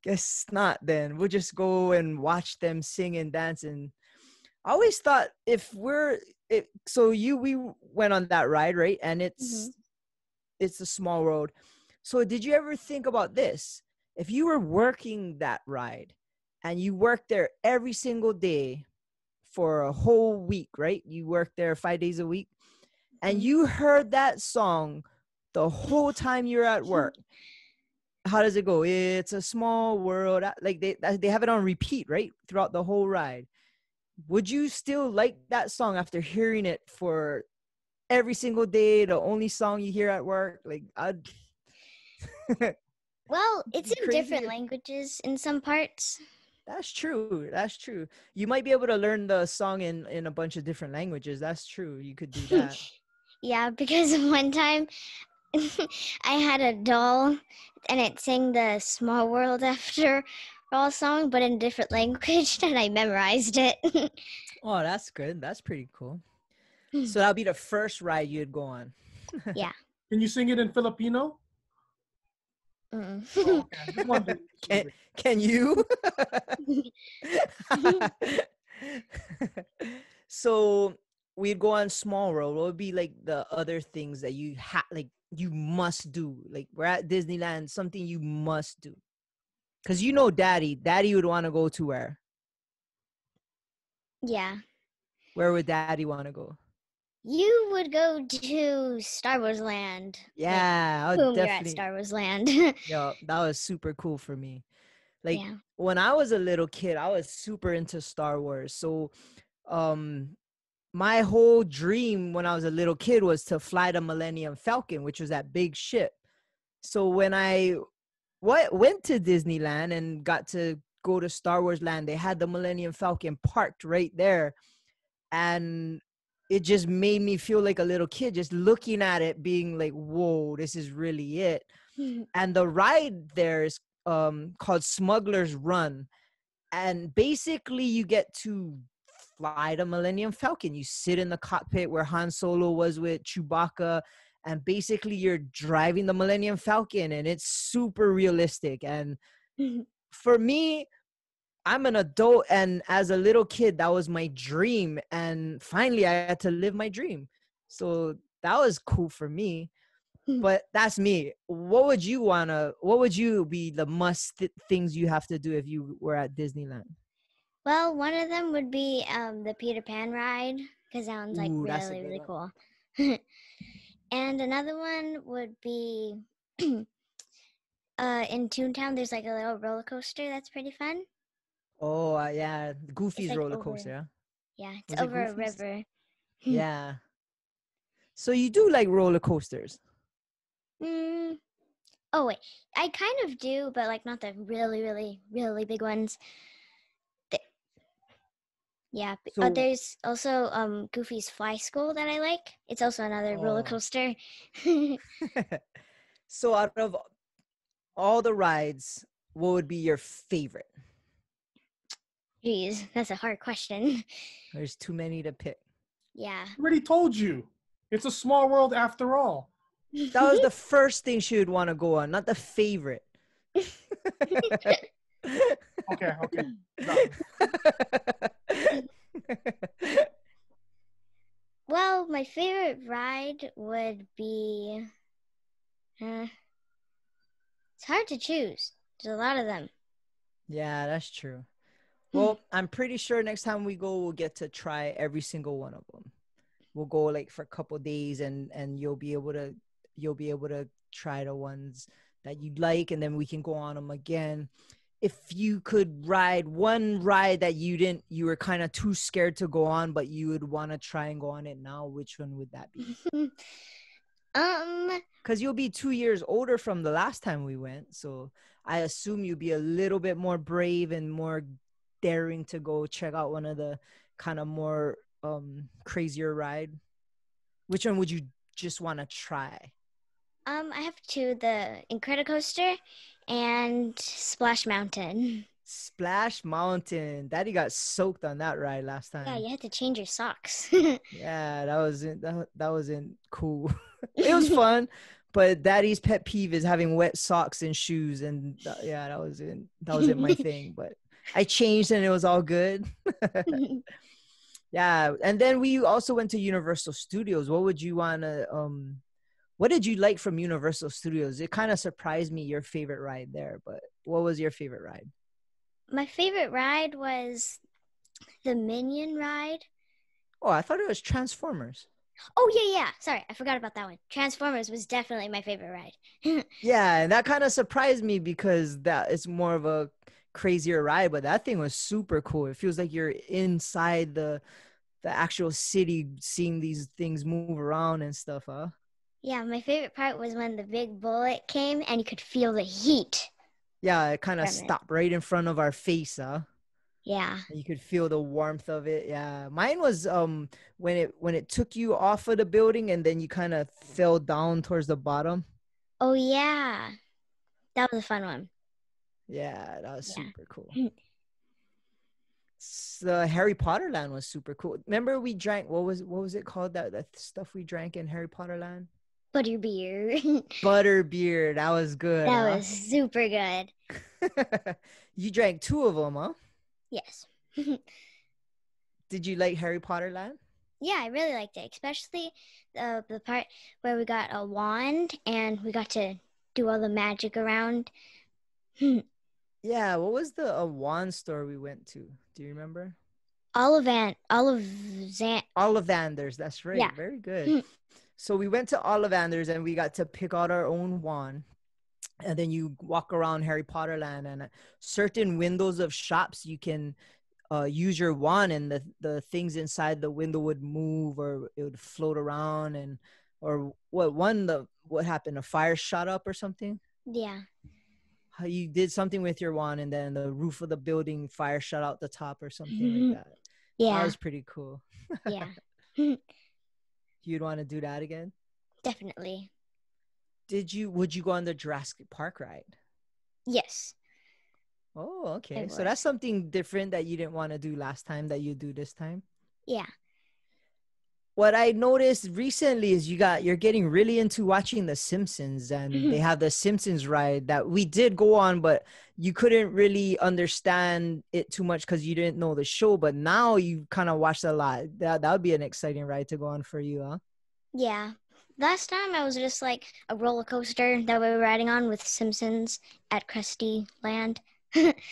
Speaker 1: Guess not then. We'll just go and watch them sing and dance. And I always thought we went on that ride, right? And it's a small road. So did you ever think about this? If you were working that ride and you worked there every single day for a whole week, right? You worked there 5 days a week and you heard that song the whole time you're at work. How does it go? It's a small world. Like they have it on repeat, right? Throughout the whole ride. Would you still like that song after hearing it for every single day, the only song you hear at work? Like I'd
Speaker 2: Well, it's in
Speaker 1: crazy.
Speaker 2: different languages in some parts.
Speaker 1: That's true. That's true. You might be able to learn the song in a bunch of different languages. That's true. You could do that.
Speaker 2: Yeah, because one time I had a doll and it sang the Small World After All song, but in a different language, and I memorized it.
Speaker 1: Oh, that's good. That's pretty cool. So that'll be the first ride you'd go on.
Speaker 2: Yeah.
Speaker 3: Can you sing it in Filipino?
Speaker 2: Mm.
Speaker 3: Oh, okay. Just wondering.
Speaker 1: Can you? So we'd go on Small World. What would be like the other things that you must do? Like we're at Disneyland, something you must do. Cause Daddy would want to go to where?
Speaker 2: Yeah.
Speaker 1: Where would Daddy want to go?
Speaker 2: You would go to Star Wars Land.
Speaker 1: Yeah, I
Speaker 2: Like,
Speaker 1: would
Speaker 2: boom, you're at
Speaker 1: definitely.
Speaker 2: Star Wars Land.
Speaker 1: Yeah, that was super cool for me. Like
Speaker 2: Yeah.
Speaker 1: when I was a little kid, I was super into Star Wars. So my whole dream when I was a little kid was to fly the Millennium Falcon, which was that big ship. So when I went to Disneyland and got to go to Star Wars Land, they had the Millennium Falcon parked right there. And it just made me feel like a little kid just looking at it, being like, whoa, this is really it. And the ride there is called Smuggler's Run. And basically you get to fly the Millennium Falcon. You sit in the cockpit where Han Solo was with Chewbacca, and basically you're driving the Millennium Falcon, and it's super realistic. And for me, I'm an adult, and as a little kid, that was my dream. And finally, I had to live my dream. So that was cool for me. But that's me. What would you be the things you have to do if you were at Disneyland?
Speaker 2: Well, one of them would be the Peter Pan ride because that one's like
Speaker 1: Ooh, that's a
Speaker 2: really,
Speaker 1: good
Speaker 2: really
Speaker 1: one.
Speaker 2: cool. And another one would be in Toontown. There's like a little roller coaster that's pretty fun.
Speaker 1: Oh, yeah.
Speaker 2: It's
Speaker 1: Goofy's
Speaker 2: like
Speaker 1: roller
Speaker 2: over,
Speaker 1: coaster, huh?
Speaker 2: yeah, it's
Speaker 1: Was it
Speaker 2: over a
Speaker 1: Goofy's?
Speaker 2: river.
Speaker 1: Yeah. So you do like roller coasters?
Speaker 2: Mm. Oh wait, I kind of do, but like not the really, really, really big ones. The, yeah,
Speaker 1: So,
Speaker 2: there's also Goofy's Fly School that I like. It's also another roller
Speaker 1: oh.
Speaker 2: coaster.
Speaker 1: So out of all the rides, what would be your favorite?
Speaker 2: Jeez, that's a hard question.
Speaker 1: There's too many to pick.
Speaker 2: Yeah.
Speaker 3: I already told you. It's a small world after all.
Speaker 1: That was the first thing she would want to go on, not the favorite.
Speaker 3: Okay. Done.
Speaker 2: Well, my favorite ride would be. It's hard to choose. There's a lot of them.
Speaker 1: Yeah, that's true. Well, I'm pretty sure next time we go, we'll get to try every single one of them. We'll go like for a couple days, and you'll be able to try the ones that you like, and then we can go on them again. If you could ride one ride that you were kind of too scared to go on, but you would want to try and go on it now, which one would that be? Because you'll be 2 years older from the last time we went, so I assume you'll be a little bit more brave and more daring to go check out one of the kind of more crazier ride. Which one would you just want to try?
Speaker 2: I have two: the Incredicoaster and Splash Mountain.
Speaker 1: Splash Mountain. Daddy got soaked on that ride last time.
Speaker 2: Yeah, you had to change your socks.
Speaker 1: Yeah, that wasn't cool. It was fun, but Daddy's pet peeve is having wet socks and shoes, and yeah, that wasn't my thing. But I changed, and it was all good. Yeah, and then we also went to Universal Studios. What did you like from Universal Studios? It kind of surprised me, your favorite ride there, but what was your favorite ride?
Speaker 2: My favorite ride was the Minion ride.
Speaker 1: Oh, I thought it was Transformers.
Speaker 2: Oh, yeah. Sorry, I forgot about that one. Transformers was definitely my favorite ride.
Speaker 1: Yeah, and that kind of surprised me because that it's more of a crazier ride, but that thing was super cool. It feels like you're inside the actual city, seeing these things move around and stuff, huh?
Speaker 2: Yeah, my favorite part was when the big bullet came and you could feel the heat.
Speaker 1: Yeah, it kind of
Speaker 2: from it.
Speaker 1: stopped right in front of our face, huh?
Speaker 2: Yeah.
Speaker 1: You could feel the warmth of it. Yeah, mine was when it took you off of the building and then you kind of fell down towards the bottom.
Speaker 2: Oh, yeah. That was a fun one.
Speaker 1: Yeah, that was super cool. The Harry Potter land was super cool. Remember we drank, what was it called, that stuff we drank in Harry Potter land?
Speaker 2: Butterbeer.
Speaker 1: Butterbeer. That was good.
Speaker 2: That was super good.
Speaker 1: You drank 2 of them, huh?
Speaker 2: Yes.
Speaker 1: Did you like Harry Potter land?
Speaker 2: Yeah, I really liked it, especially the part where we got a wand and we got to do all the magic around.
Speaker 1: Yeah, what was the wand store we went to? Do you remember? Ollivanders, that's right.
Speaker 2: Yeah.
Speaker 1: Very good. So we went to Ollivanders and we got to pick out our own wand. And then you walk around Harry Potter land, and certain windows of shops you can use your wand, and the things inside the window would move or it would float around, and or what happened? A fire shot up or something?
Speaker 2: Yeah.
Speaker 1: How you did something with your wand and then the roof of the building fire shot out the top or something like that.
Speaker 2: Yeah.
Speaker 1: That was pretty cool.
Speaker 2: Yeah.
Speaker 1: You'd want to do that again?
Speaker 2: Definitely.
Speaker 1: Would you go on the Jurassic Park ride?
Speaker 2: Yes.
Speaker 1: Oh, okay. So that's something different that you didn't want to do last time that you do this time?
Speaker 2: Yeah.
Speaker 1: What I noticed recently is you're getting really into watching The Simpsons, and they have the Simpsons ride that we did go on, but you couldn't really understand it too much because you didn't know the show. But now you kind of watched a lot. That would be an exciting ride to go on for you, huh?
Speaker 2: Yeah. Last time I was just like a roller coaster that we were riding on with Simpsons at Krusty Land.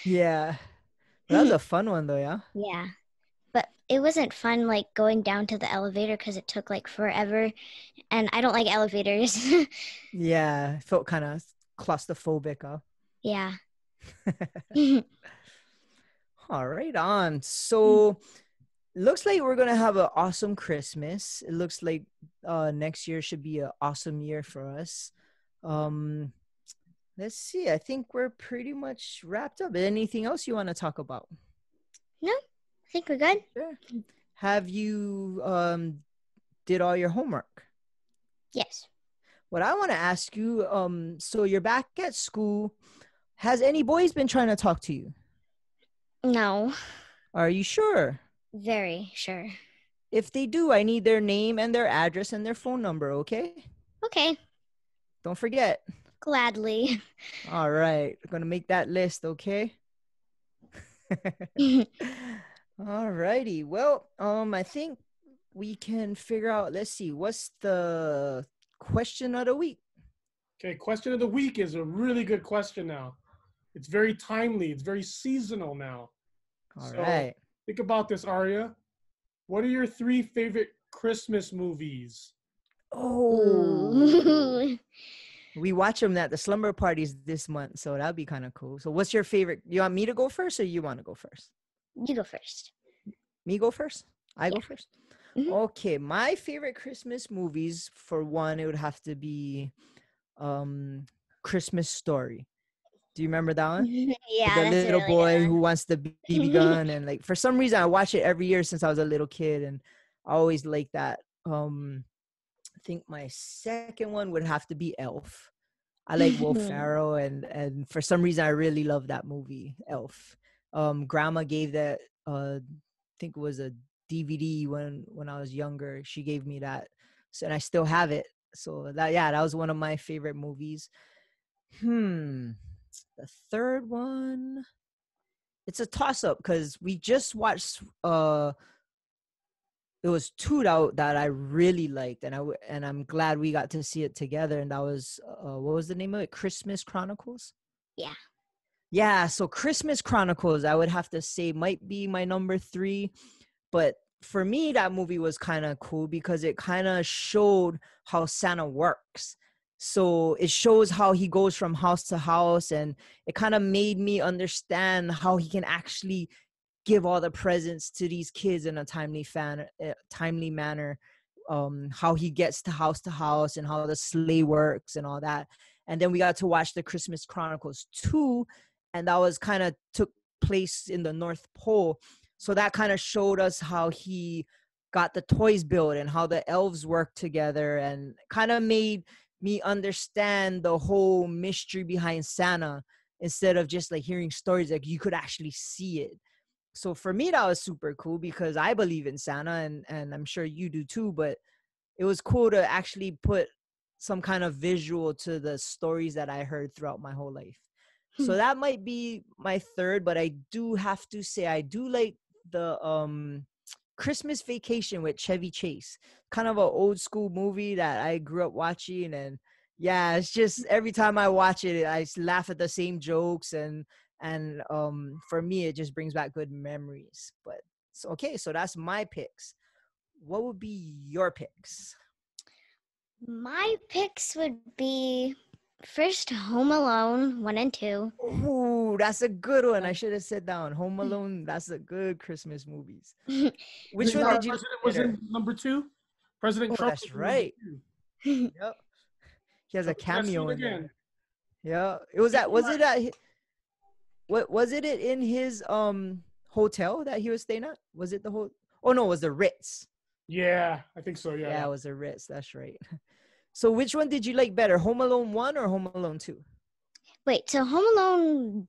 Speaker 1: Yeah. That was a fun one though, yeah?
Speaker 2: Yeah. But it wasn't fun like going down to the elevator because it took like forever. And I don't like elevators.
Speaker 1: Yeah, it felt kind of claustrophobic, huh?
Speaker 2: Yeah.
Speaker 1: All right, on. So looks like we're gonna have an awesome Christmas. It looks like next year should be an awesome year for us. Um, let's see. I think we're pretty much wrapped up. Anything else you want to talk about?
Speaker 2: No, I think we're good.
Speaker 1: Sure. Have you did all your homework?
Speaker 2: Yes.
Speaker 1: What I want to ask you, so you're back at school. Has any boys been trying to talk to you?
Speaker 2: No.
Speaker 1: Are you sure?
Speaker 2: Very sure.
Speaker 1: If they do, I need their name and their address and their phone number, okay?
Speaker 2: Okay.
Speaker 1: Don't forget.
Speaker 2: Gladly.
Speaker 1: All right. I'm going to make that list, okay? All righty. Well, I think we can figure out, let's see, what's the question of the week?
Speaker 3: Okay, question of the week is a really good question now. It's very timely. It's very seasonal now.
Speaker 1: All right.
Speaker 3: Think about this, Aria. What are your 3 favorite Christmas movies?
Speaker 1: Oh. We watch them at the slumber parties this month, so that'd be kind of cool. So what's your favorite? You want me to go first or you want to go first?
Speaker 2: You go first.
Speaker 1: Me go first? I go
Speaker 2: Yeah.
Speaker 1: first?
Speaker 2: Mhm.
Speaker 1: Okay, my favorite Christmas movies, for one, it would have to be Christmas Story. Do you remember that one?
Speaker 2: Yeah,
Speaker 1: The
Speaker 2: that's a
Speaker 1: little
Speaker 2: really
Speaker 1: boy
Speaker 2: good
Speaker 1: who
Speaker 2: one.
Speaker 1: wants the BB gun, and like for some reason I watch it every year since I was a little kid, and I always like that. I think my second one would have to be Elf. I like Will Ferrell, and for some reason I really love that movie, Elf. Grandma gave that I think it was a DVD when I was younger. She gave me that, so, and I still have it. So that was one of my favorite movies. The third one, it's a toss up because we just watched it was two that I really liked, and I'm glad we got to see it together. And that was what was the name of it? Christmas Chronicles. Yeah. So Christmas Chronicles, I would have to say, might be my number 3. But for me, that movie was kind of cool because it kind of showed how Santa works. So it shows how he goes from house to house, and it kind of made me understand how he can actually give all the presents to these kids in a timely manner. How he gets to house and how the sleigh works and all that. And then we got to watch the Christmas Chronicles 2, and that was kind of took place in the North Pole. So that kind of showed us how he got the toys built and how the elves work together, and kind of made me understand the whole mystery behind Santa instead of just like hearing stories. Like you could actually see it. So for me, that was super cool because I believe in Santa, and I'm sure you do too, but it was cool to actually put some kind of visual to the stories that I heard throughout my whole life. So that might be my third, but I do have to say I do like the Christmas Vacation with Chevy Chase. Kind of an old school movie that I grew up watching, and yeah, it's just every time I watch it, I laugh at the same jokes, and for me it just brings back good memories. But so that's my picks. What would be your picks?
Speaker 2: My picks would be first Home Alone 1 and 2.
Speaker 1: Oh, that's a good one. I should have said that one. Home Alone, that's a good Christmas movies. Which one did you
Speaker 3: President was in number 2? President Trump.
Speaker 1: That's right. Yep. He has a cameo in there. Yeah. What was it in his hotel that he was staying at? Was it the whole? Oh no, it was the Ritz.
Speaker 3: Yeah, I think so. Yeah.
Speaker 1: Yeah, it was the Ritz. That's right. So which one did you like better, Home Alone 1 or Home Alone 2?
Speaker 2: Wait, so Home Alone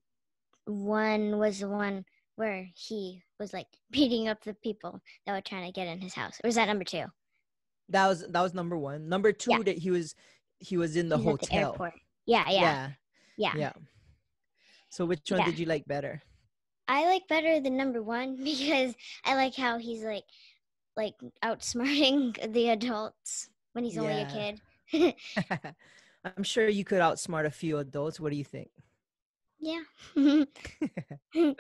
Speaker 2: 1 was the one where he was like beating up the people that were trying to get in his house. Or was that number 2?
Speaker 1: That was number 1. Number 2,
Speaker 2: Yeah.
Speaker 1: that he was in the
Speaker 2: He's
Speaker 1: hotel.
Speaker 2: at the airport. Yeah.
Speaker 1: So which one did you like better?
Speaker 2: I like better than number 1 because I like how he's like outsmarting the adults when he's only a kid.
Speaker 1: I'm sure you could outsmart a few adults. What do you think?
Speaker 2: Yeah.
Speaker 1: All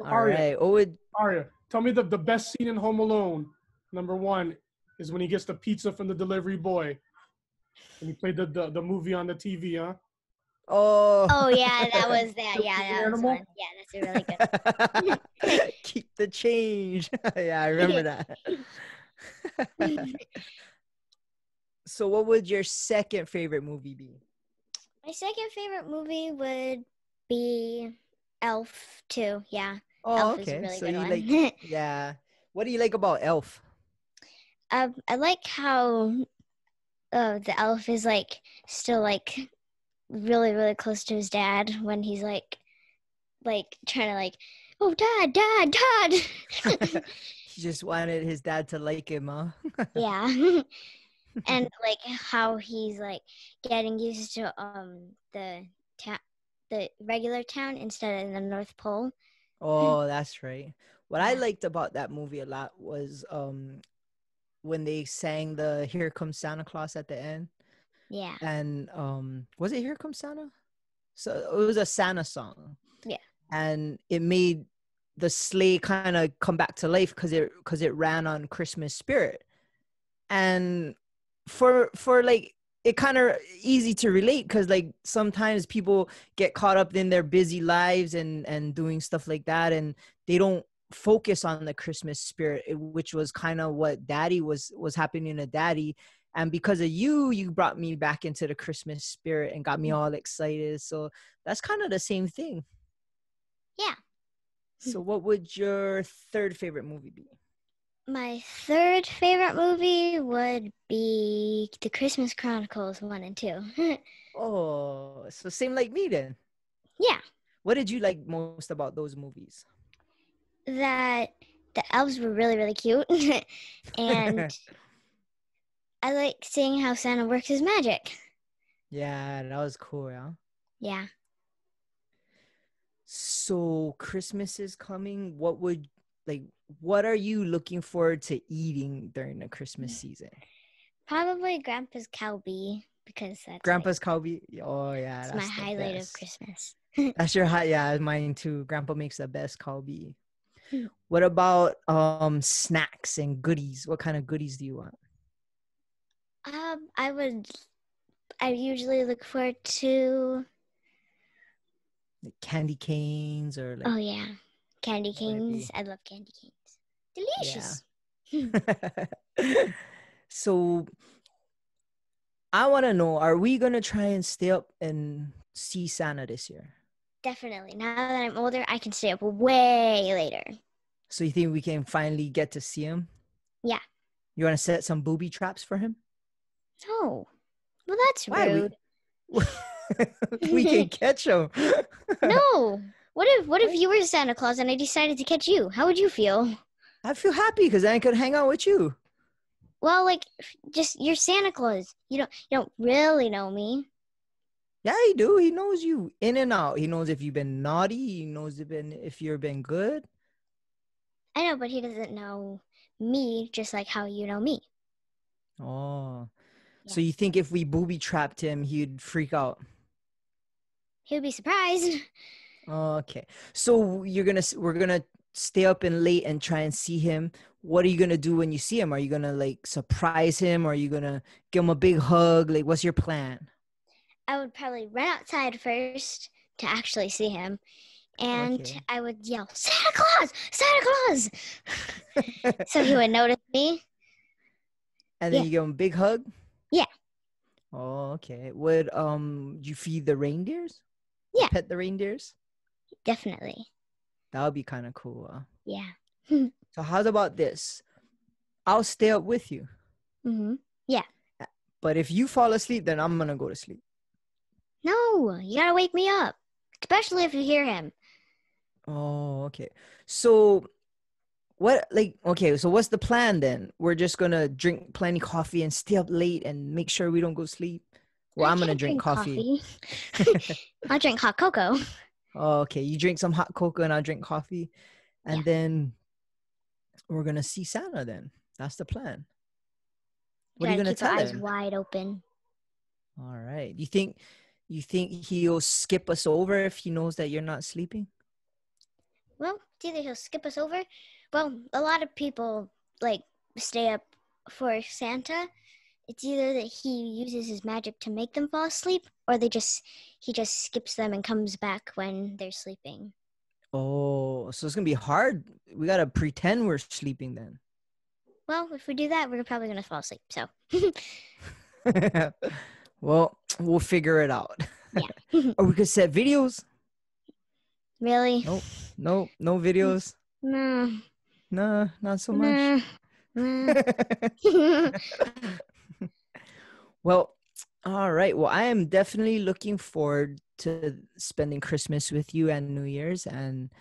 Speaker 3: Aria,
Speaker 1: right. What would
Speaker 3: Aria, tell me the best scene in Home Alone. Number one is when he gets the pizza from the delivery boy. And he played the movie on the TV, huh?
Speaker 1: oh
Speaker 2: Oh yeah, that was that.
Speaker 3: The
Speaker 2: Yeah, that was
Speaker 3: animal?
Speaker 2: one. Yeah, that's a really good.
Speaker 1: keep the change? Yeah, I remember that. So what would your second favorite movie be?
Speaker 2: My second favorite movie would be Elf too. Yeah,
Speaker 1: Oh,
Speaker 2: Elf is a
Speaker 1: okay.
Speaker 2: really
Speaker 1: So
Speaker 2: good
Speaker 1: you like,
Speaker 2: one.
Speaker 1: yeah. What do you like about Elf?
Speaker 2: I like how the elf is like still like really really close to his dad when he's like trying to like, oh dad, dad, dad.
Speaker 1: He just wanted his dad to like him, huh?
Speaker 2: Yeah. And like how he's like getting used to the regular town instead of the North Pole.
Speaker 1: Oh, that's right. What I
Speaker 2: Yeah.
Speaker 1: liked about that movie a lot was when they sang the Here Comes Santa Claus at the end.
Speaker 2: Yeah.
Speaker 1: And was it Here Comes Santa? So it was a Santa song.
Speaker 2: Yeah.
Speaker 1: And it made the sleigh kind of come back to life because it ran on Christmas spirit. And for like, it kind of easy to relate because like sometimes people get caught up in their busy lives and doing stuff like that, and they don't focus on the Christmas spirit, which was kind of what daddy was happening to daddy. And because of you brought me back into the Christmas spirit and got me all excited. So that's kind of the same thing.
Speaker 2: Yeah.
Speaker 1: So what would your third favorite movie be?
Speaker 2: My third favorite movie would be The Christmas Chronicles 1 and 2.
Speaker 1: Oh, so same like me then.
Speaker 2: Yeah.
Speaker 1: What did you like most about those movies?
Speaker 2: That the elves were really, really cute. And I like seeing how Santa works his magic.
Speaker 1: Yeah, that was cool, yeah.
Speaker 2: Yeah.
Speaker 1: So Christmas is coming. What are you looking forward to eating during the Christmas season?
Speaker 2: Probably Grandpa's Calbee because that's
Speaker 1: Grandpa's Calbee. Oh yeah,
Speaker 2: it's
Speaker 1: that's
Speaker 2: my
Speaker 1: the
Speaker 2: highlight
Speaker 1: best.
Speaker 2: of Christmas.
Speaker 1: That's your high. Yeah, mine too. Grandpa makes the best Calbee. What about snacks and goodies? What kind of goodies do you want?
Speaker 2: I usually look forward to
Speaker 1: Like candy canes or like
Speaker 2: oh yeah, candy
Speaker 1: what would it be?
Speaker 2: canes. I love candy canes.
Speaker 1: Yeah.
Speaker 2: Delicious.
Speaker 1: So I want to know, are we going to try and stay up and see Santa this year?
Speaker 2: Definitely. Now that I'm older, I can stay up way later.
Speaker 1: So you think we can finally get to see him?
Speaker 2: Yeah.
Speaker 1: You want to set some booby traps for him?
Speaker 2: No. Well, that's
Speaker 1: Why?
Speaker 2: rude.
Speaker 1: We can catch him.
Speaker 2: No. What if you were Santa Claus and I decided to catch you? How would you feel?
Speaker 1: I feel happy because I could hang out with you.
Speaker 2: Well, like, just you're Santa Claus. You don't really know me.
Speaker 1: Yeah, he do. He knows you in and out. He knows if you've been naughty. He knows if you've been good.
Speaker 2: I know, but he doesn't know me just like how you know me.
Speaker 1: Oh.
Speaker 2: Yeah.
Speaker 1: So you think if we booby trapped him, he'd freak out?
Speaker 2: He would be surprised.
Speaker 1: Okay. So we're gonna stay up and late and try and see him. What are you gonna do when you see him? Are you gonna like surprise him? Or are you gonna give him a big hug? Like, what's your plan?
Speaker 2: I would probably run outside first to actually see him. And
Speaker 1: Okay.
Speaker 2: I would yell, Santa Claus! Santa Claus! So he would notice me.
Speaker 1: And then
Speaker 2: Yeah.
Speaker 1: you give him a big hug?
Speaker 2: Yeah.
Speaker 1: Oh, okay. Would you feed the reindeers?
Speaker 2: Yeah.
Speaker 1: Pet the reindeers?
Speaker 2: Definitely.
Speaker 1: That would be kind of cool. Huh?
Speaker 2: Yeah.
Speaker 1: So how's about this? I'll stay up with you.
Speaker 2: Mm-hmm. Yeah.
Speaker 1: But if you fall asleep, then I'm gonna go to sleep.
Speaker 2: No, you gotta wake me up. Especially if you hear him.
Speaker 1: Oh, okay. So so what's the plan then? We're just gonna drink plenty coffee and stay up late and make sure we don't go sleep. Well, I'm gonna
Speaker 2: can't
Speaker 1: drink coffee.
Speaker 2: I'll drink hot cocoa.
Speaker 1: Oh, okay. You drink some hot cocoa and I'll drink coffee. And then we're gonna see Santa then. That's the plan. What are you gonna
Speaker 2: keep your
Speaker 1: tell
Speaker 2: eyes
Speaker 1: him?
Speaker 2: wide open.
Speaker 1: All right. You think You think he'll skip us over if he knows that you're not sleeping?
Speaker 2: Well, it's either he'll skip us over. Well, a lot of people like stay up for Santa. It's either that he uses his magic to make them fall asleep, or he just skips them and comes back when they're sleeping.
Speaker 1: Oh, so it's gonna be hard. We gotta pretend we're sleeping then.
Speaker 2: Well, if we do that, we're probably gonna fall asleep. So.
Speaker 1: Well, we'll figure it out.
Speaker 2: Yeah.
Speaker 1: Or we could set videos.
Speaker 2: Really?
Speaker 1: No videos.
Speaker 2: No.
Speaker 1: No, not so much.
Speaker 2: No.
Speaker 1: Well, all right. Well, I am definitely looking forward to spending Christmas with you and New Year's. And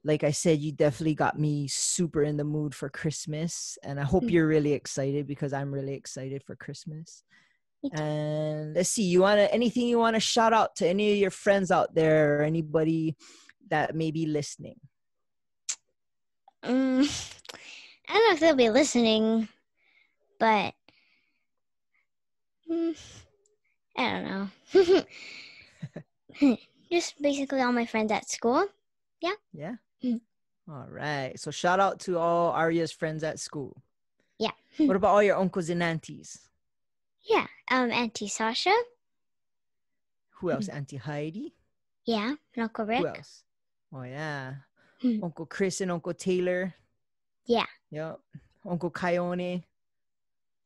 Speaker 1: like I said, you definitely got me super in the mood for Christmas. And I hope you're really excited, because I'm really excited for Christmas. And let's see, anything you want to shout out to any of your friends out there, or anybody that may be listening?
Speaker 2: I don't know if they'll be listening, but I don't know. Just basically all my friends at school. Yeah.
Speaker 1: Yeah. All right. So shout out to all Aria's friends at school.
Speaker 2: Yeah.
Speaker 1: What about all your uncles and aunties?
Speaker 2: Yeah. Auntie Sasha.
Speaker 1: Who else? Auntie Heidi?
Speaker 2: Yeah. And Uncle Rick.
Speaker 1: Who else? Oh, yeah. Uncle Chris and Uncle Taylor.
Speaker 2: Yeah.
Speaker 1: Yep. Uncle Kyone.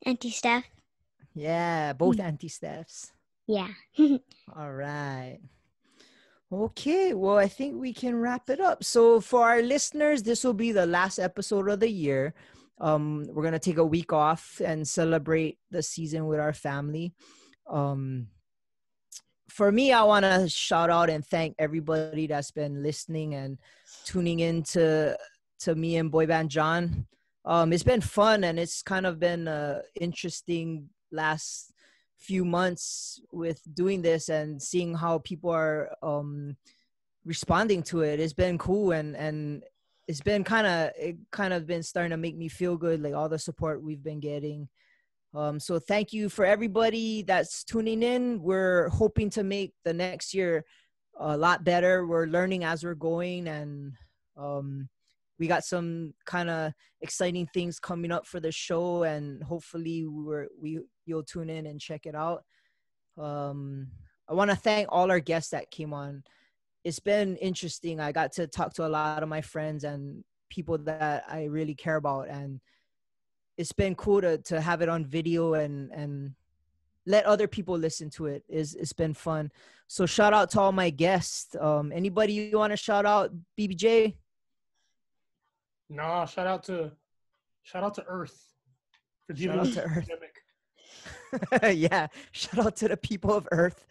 Speaker 2: Auntie Steph.
Speaker 1: Yeah. Both Auntie Stephs.
Speaker 2: Yeah.
Speaker 1: All right. Okay. Well, I think we can wrap it up. So for our listeners, this will be the last episode of the year. We're going to take a week off and celebrate the season with our family. For me, I want to shout out and thank everybody that's been listening and tuning in to me and Boy Band John. It's been fun, and it's kind of been an interesting last few months with doing this and seeing how people are responding to it. It's been cool, and it's been kind of been starting to make me feel good, like all the support we've been getting. So thank you for everybody that's tuning in. We're hoping to make the next year a lot better. We're learning as we're going, and we got some kind of exciting things coming up for the show, and hopefully you'll tune in and check it out. I want to thank all our guests that came on. It's been interesting. I got to talk to a lot of my friends and people that I really care about, and it's been cool to have it on video and let other people listen to it. It's been fun. So shout out to all my guests. Anybody you want to shout out, BBJ?
Speaker 3: Nah, shout out to Earth for dealing with the pandemic.
Speaker 1: Yeah, shout out to the people of Earth.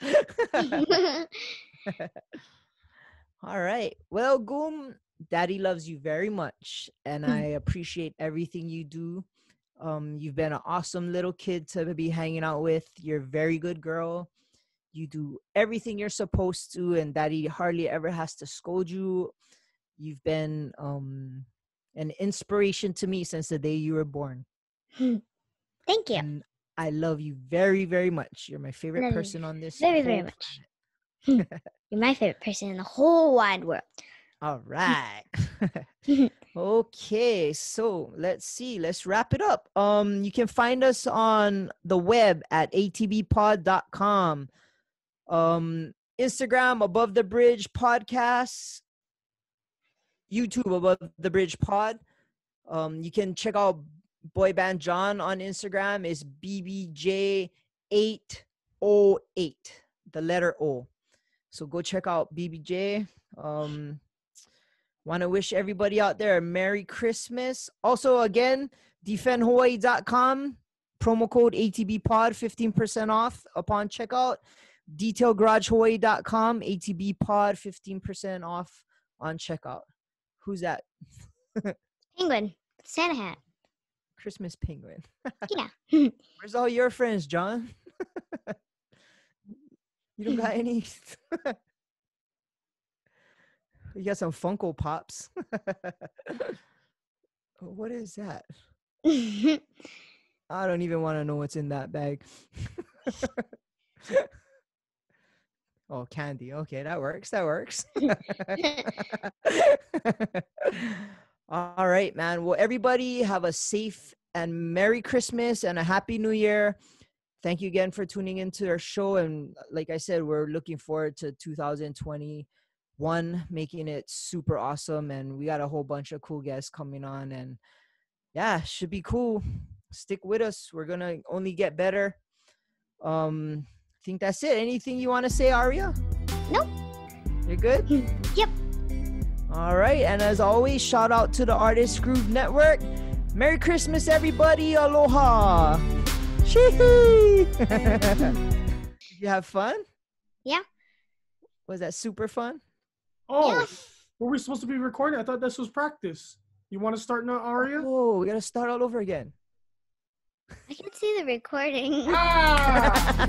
Speaker 1: All right. Well, Goom, Daddy loves you very much, and I appreciate everything you do. You've been an awesome little kid to be hanging out with. You're a very good girl. You do everything you're supposed to, and Daddy hardly ever has to scold you. You've been an inspiration to me since the day you were born.
Speaker 2: Thank you.
Speaker 1: And I love you very, very much. You're my favorite person on this.
Speaker 2: Very, very much. You're my favorite person in the whole wide world.
Speaker 1: All right. Okay, so let's see. Let's wrap it up. You can find us on the web at atbpod.com. Instagram, Above the Bridge Podcasts. YouTube, Above the Bridge Pod. You can check out Boy Band John on Instagram. Is BBJ808, the letter O. So go check out BBJ. Want to wish everybody out there a Merry Christmas. Also, again, defendhawaii.com, promo code ATBpod, 15% off upon checkout. detailgaragehawaii.com, ATBpod, 15% off on checkout. Who's that?
Speaker 2: Penguin. Santa hat.
Speaker 1: Christmas penguin.
Speaker 2: Yeah.
Speaker 1: Where's all your friends, John? You don't got any? You got some Funko Pops. What is that? I don't even want to know what's in that bag. Oh, candy. Okay, that works. That works. All right, man. Well, everybody have a safe and Merry Christmas and a Happy New Year. Thank you again for tuning into our show. And like I said, we're looking forward to 2021, making it super awesome. And we got a whole bunch of cool guests coming on. And yeah, should be cool. Stick with us. We're going to only get better. I think that's it. Anything you want to say, Aria?
Speaker 2: Nope.
Speaker 1: You're good?
Speaker 2: Yep.
Speaker 1: All right. And as always, shout out to the Artist Groove Network. Merry Christmas, everybody. Aloha. Shee. Did you have fun?
Speaker 2: Yeah.
Speaker 1: Was that super fun?
Speaker 3: Oh,
Speaker 2: Yeah.
Speaker 3: were we supposed to be recording? I thought this was practice. You want to start now, Aria?
Speaker 1: Oh, we got to start all over again.
Speaker 2: I can see the recording.
Speaker 3: Ah!